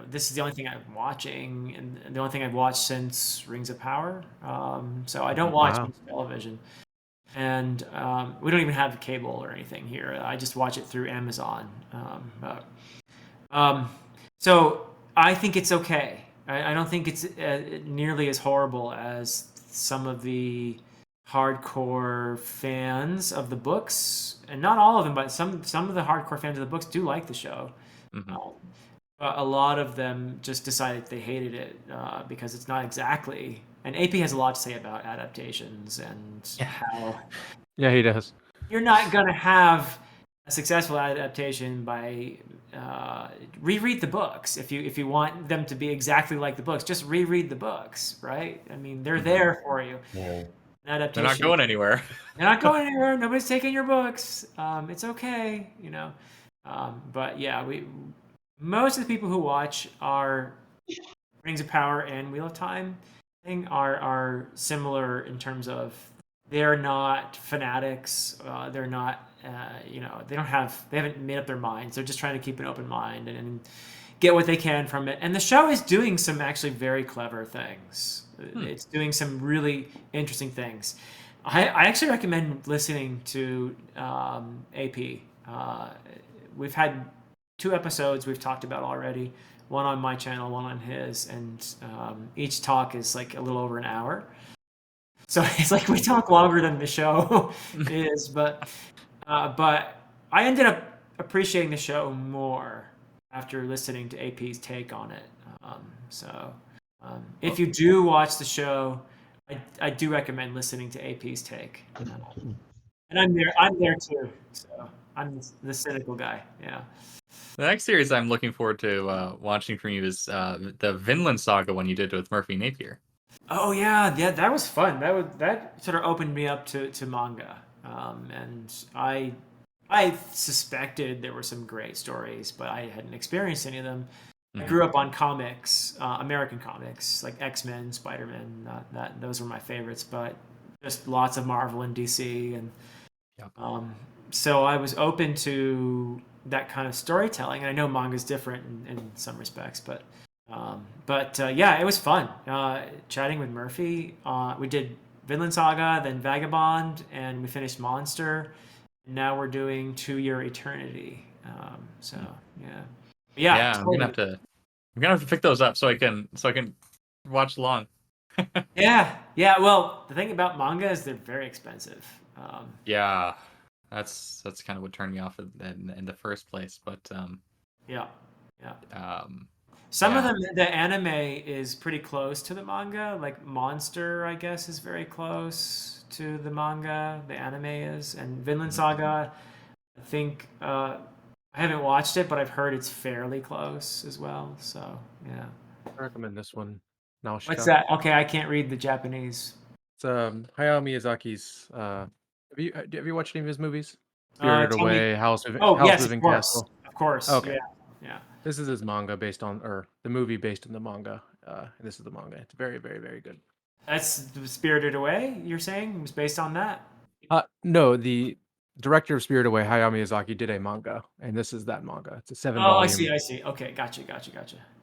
this is the only thing I'm watching, and the only thing I've watched since Rings of Power. So I don't watch Wow. much television, and we don't even have cable or anything here. I just watch it through Amazon. So I think it's okay. I don't think it's nearly as horrible as some of the hardcore fans of the books, and not all of them, but some of the hardcore fans of the books do like the show. But a lot of them just decided they hated it because it's not exactly. And AP has a lot to say about adaptations and how Yeah, he does. you're not going to have a successful adaptation by reread the books. If you want them to be exactly like the books, just reread the books, right? I mean, they're there for you. Yeah. Adaptation. They're not going anywhere. They're not going anywhere. Nobody's taking your books. It's okay, but yeah, most of the people who watch our Rings of Power and Wheel of Time thing are similar in terms of they're not fanatics. They're not, they haven't made up their minds. They're just trying to keep an open mind and get what they can from it. And the show is doing some actually very clever things. It's doing some really interesting things. I actually recommend listening to AP. We've had 2 episodes we've talked about already. One on my channel, one on his, and each talk is like a little over an hour. So it's like we talk longer than the show is, but I ended up appreciating the show more after listening to AP's take on it. If you do watch the show, I do recommend listening to AP's take. And I'm there too. So I'm the cynical guy. Yeah. The next series I'm looking forward to watching from you is the Vinland Saga one you did with Murphy Napier. Oh yeah, that was fun. That sort of opened me up to manga, and I suspected there were some great stories, but I hadn't experienced any of them. I grew up on comics, American comics like X-Men, Spider-Man. Those were my favorites, but just lots of Marvel and DC, and so I was open to that kind of storytelling. And I know manga's different in some respects, but yeah, it was fun chatting with Murphy. We did Vinland Saga, then Vagabond, and we finished Monster. And now we're doing 2 Year Eternity. Yeah. Totally. I'm gonna have to pick those up so I can watch along. Yeah. Well, the thing about manga is they're very expensive. Yeah, that's kind of what turned me off in the first place. But yeah. Some of them, the anime is pretty close to the manga. Like Monster, I guess, is very close to the manga. The anime is, and Vinland Saga, I think I haven't watched it, but I've heard it's fairly close as well. So yeah. I recommend this one. Nausicaa. What's that? Okay, I can't read the Japanese. It's Hayao Miyazaki's. Have you watched any of his movies? Spirited Away, House Moving Castle. Of course. Okay. Yeah. This is his manga based on, or the movie based on the manga. And this is the manga. It's very, very, very good. That's Spirited Away. You're saying it was based on that? No, the director of Spirited Away, Hayao Miyazaki, did a manga, and this is that manga. It's a 7-volume. I see. Okay, gotcha.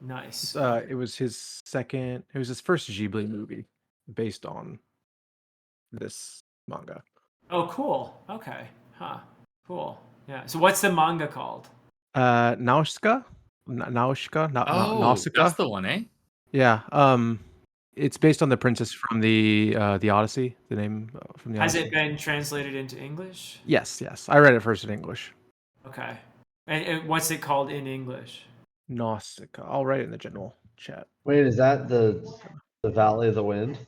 Nice. It was his first Ghibli movie based on this manga. Oh, cool. Okay. Huh. Cool. Yeah. So what's the manga called? Nausicaa. Nausicaa. That's the one, eh? Yeah. It's based on the princess from the Odyssey. The name from the Odyssey. Has it been translated into English? Yes. I read it first in English. Okay. And what's it called in English? Nausicaa. I'll write it in the general chat. Wait, is that the Valley of the Wind?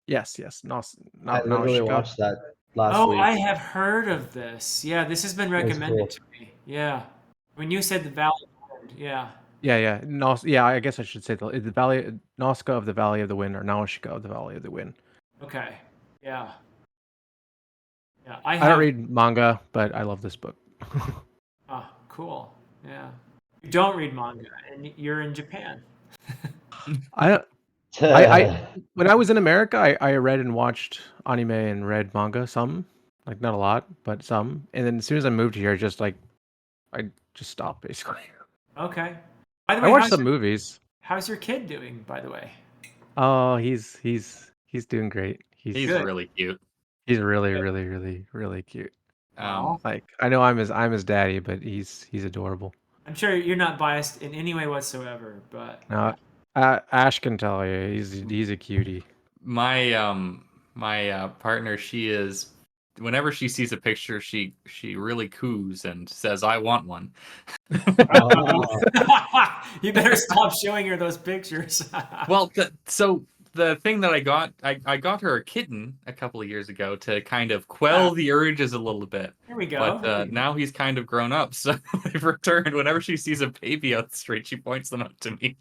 Yes. I literally watched that last week. Oh, I have heard of this. Yeah, this has been recommended to me. Yeah. When you said the Valley of the Wind, yeah. Yeah. I guess I should say the Valley Nausicaa of the Valley of the Wind, or Nausicaa of the Valley of the Wind. Okay. Yeah. I don't read manga, but I love this book. Oh, cool. Yeah. You don't read manga, and you're in Japan. I when I was in America, I read and watched anime and read manga, some, like not a lot, but some. And then as soon as I moved here, I just stopped basically. Okay. By the way, I watched some movies. How's your kid doing, by the way? Oh, he's doing great. He's really cute. He's really, really, really, really cute. Like, I know I'm his daddy, but he's adorable. I'm sure you're not biased in any way whatsoever, but no, Ash can tell you he's a cutie. My partner, she is. Whenever she sees a picture, she really coos and says, "I want one." You better stop showing her those pictures. Well, so the thing that I got her a kitten a couple of years ago to kind of quell the urges a little bit. Here we go. But now he's kind of grown up, so they've returned. Whenever she sees a baby out the street, she points them out to me.